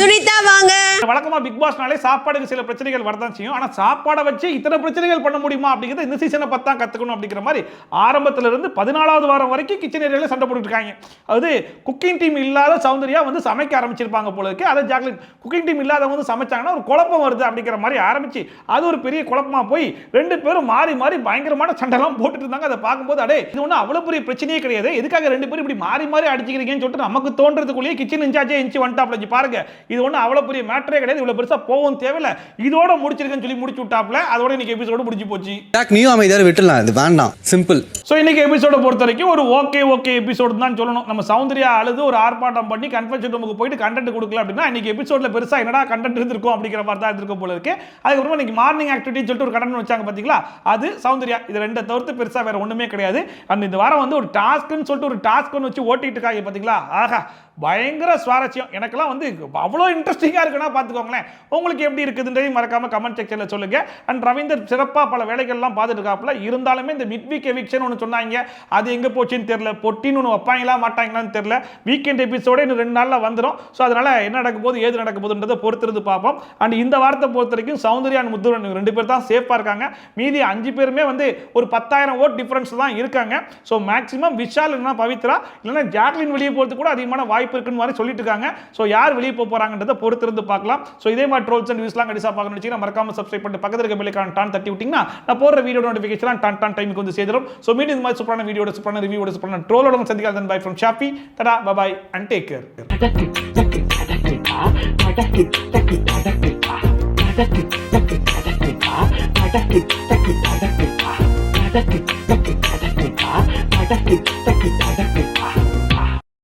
சுனிதா வாங்க. வழக்கமா பிக் பாஸ்னாலே சாப்பாடுக்கு சில பிரச்சனைகள் வரதான் செய்யும். ஆனா சாப்பாடை வச்சு இத்தனை பிரச்சனைகள் பண்ண முடியுமா அப்படிங்கறது இந்த சீசனை பத்தி கத்துக்கணும் அப்படிங்கிற மாதிரி ஆரம்பத்துல இருந்து 14வது வாரம் வரைக்கும் கிச்சன் ஏரியால சண்டை போட்டுட்டு இருக்காங்க. அது குக்கிங் டீம் இல்லாத சௌந்தர்யா வந்து சமைக்க ஆரம்பிச்சிருப்பாங்க போல இருக்கு. அதை ஜாக்லின் குக்கிங் டீம் இல்லாதவங்க வந்து சமைச்சாங்கன்னா ஒரு குழப்பம் வருது அப்படிங்கிற மாதிரி ஆரம்பிச்சு அது ஒரு பெரிய குழப்பமா போய் 2 பேரும் மாறி மாறி பயங்கரமான சண்டைலாம் போட்டுட்டு இருந்தாங்க. அதை பார்க்கும்போது அடே இது ஒன்றும் அவ்வளவு பெரிய பிரச்சனையே கிடையாது, எதுக்காக 2 பேரும் இப்படி மாறி மாறி அடிச்சுக்கிறீங்கன்னு சொல்லிட்டு நமக்கு தோன்றதுக்குள்ளேயே கிச்சன் இன்சார்ஜே வந்துட்டாப்ல. பாருங்க இது ஒன்றும் அவ்வளவு பெரிய மேட்டரே கிடையாது, இவ்வளவு பெருசா போகவும் தேவையில்ல, இதோட முடிச்சிருக்கேன்னு சொல்லி முடிச்சு விட்டாப்ல. அதோட இன்னைக்கு எபிசோடு முடிஞ்சு போச்சு. நீயும் அமைதியாக விட்டுலாம், இது வேண்டாம், சிம்பிள். ஸோ இன்னைக்கு எபிசோட பொறுத்த வரைக்கும் ஒரு ஓகே எபிசோடு தான் சொல்லணும். நம்ம சௌந்தர்யா அழுது ஒரு ஆர்ப்பாட்டம் பண்ணி கன்ஃபெஷன் ரூமுக்கு போயிட்டு கண்டென்ட் கொடுக்கல அப்படின்னா இன்னைக்கு எபிசோட்ல பெருசா என்னடா கண்டென்ட் இருந்திருக்கும் அப்படிங்கிற மாதிரி தான் இருந்திருக்கும் போல இருக்கு. அதுக்கப்புறம் இன்னைக்கு மார்னிங் ஆக்டிவிட்டி சொல்லிட்டு ஒரு கண்டென்ட் வச்சாங்க பாத்தீங்களா, அது சௌந்தர்யா. இது 2 தவிர்த்து பெருசா வேற ஒண்ணுமே கிடையாது. அண்ட் இந்த வாரம் வந்து ஒரு டாஸ்க்னு சொல்லிட்டு ஒரு டாஸ்க் ஒன்று வச்சு ஓட்டிட்டு இருக்காங்க பாத்தீங்களா, ஆஹா பயங்கர சுவாரஸ்யம். எனக்கெல்லாம் வந்து அவ்வளோ இன்ட்ரெஸ்டிங்காக இருக்குன்னா பார்த்துக்கோங்களேன். உங்களுக்கு எப்படி இருக்குதுன்றதையும் மறக்காம கமெண்ட் செக்ஷனில் சொல்லுங்க. அண்ட் ரவீந்தர் சிறப்பாக பல வேலைகள்லாம் பார்த்துட்டு இருக்காப்புல. இருந்தாலுமே இந்த மிட் வீக் எவிக்ஷன் ஒன்று சொன்னாங்க, அது எங்கே போச்சுன்னு தெரியல, பொட்டின்னு ஒன்று வைப்பாங்களா மாட்டாங்களான்னு தெரியல. வீக்கெண்ட் எபிசோட இன்னும் 2 நாளில் வந்துடும். ஸோ அதனால என்ன நடக்க போது ஏது நடக்க போதுன்றதை பொறுத்திருந்து பார்ப்போம். அண்ட் இந்த வாரத்தை பொறுத்த வரைக்கும் சௌந்தர்யா அண்ட் முத்துரன் 2 பேர் தான் சேஃபாக இருக்காங்க. மீதி 5 பேருமே வந்து ஒரு 10,000 ஓட் டிஃபரன்ஸ் தான் இருக்காங்க. ஸோ மேக்ஸிமம் விஷால் இல்லைனா பவித்ரா இல்லைனா ஜாக்லின் வெளியே போகிறது கூட அதிகமான வாய்ப்பு இருக்குன்னு மாதிரி சொல்லிட்டு இருக்காங்க. சோ யார் வெளியே போறாங்கன்றத பொறுத்திருந்து பார்க்கலாம். சோ இதே மாதிரி ட்ரோல்ஸ் அண்ட் வியூஸ்லாம் கண்டிப்பா பார்க்கணும்னு நினைச்சீங்கன்னா மறக்காம சப்ஸ்கிரைப் பண்ணிட்டு பக்கத்துல இருக்க பெல் ஐகான் டான் தட்டி விட்டீங்கன்னா நான் போடுற வீடியோ நோட்டிஃபிகேஷன் டான் டைமுக்கு வந்து சேரும். சோ மீண்டும் இந்த மாதிரி சூப்பரான வீடியோட சூப்பரான ரிவ்யூவோட சூப்பரான ட்ரோலோட சந்திக்கலாம். Bye from Shafi. Tata bye bye and take care.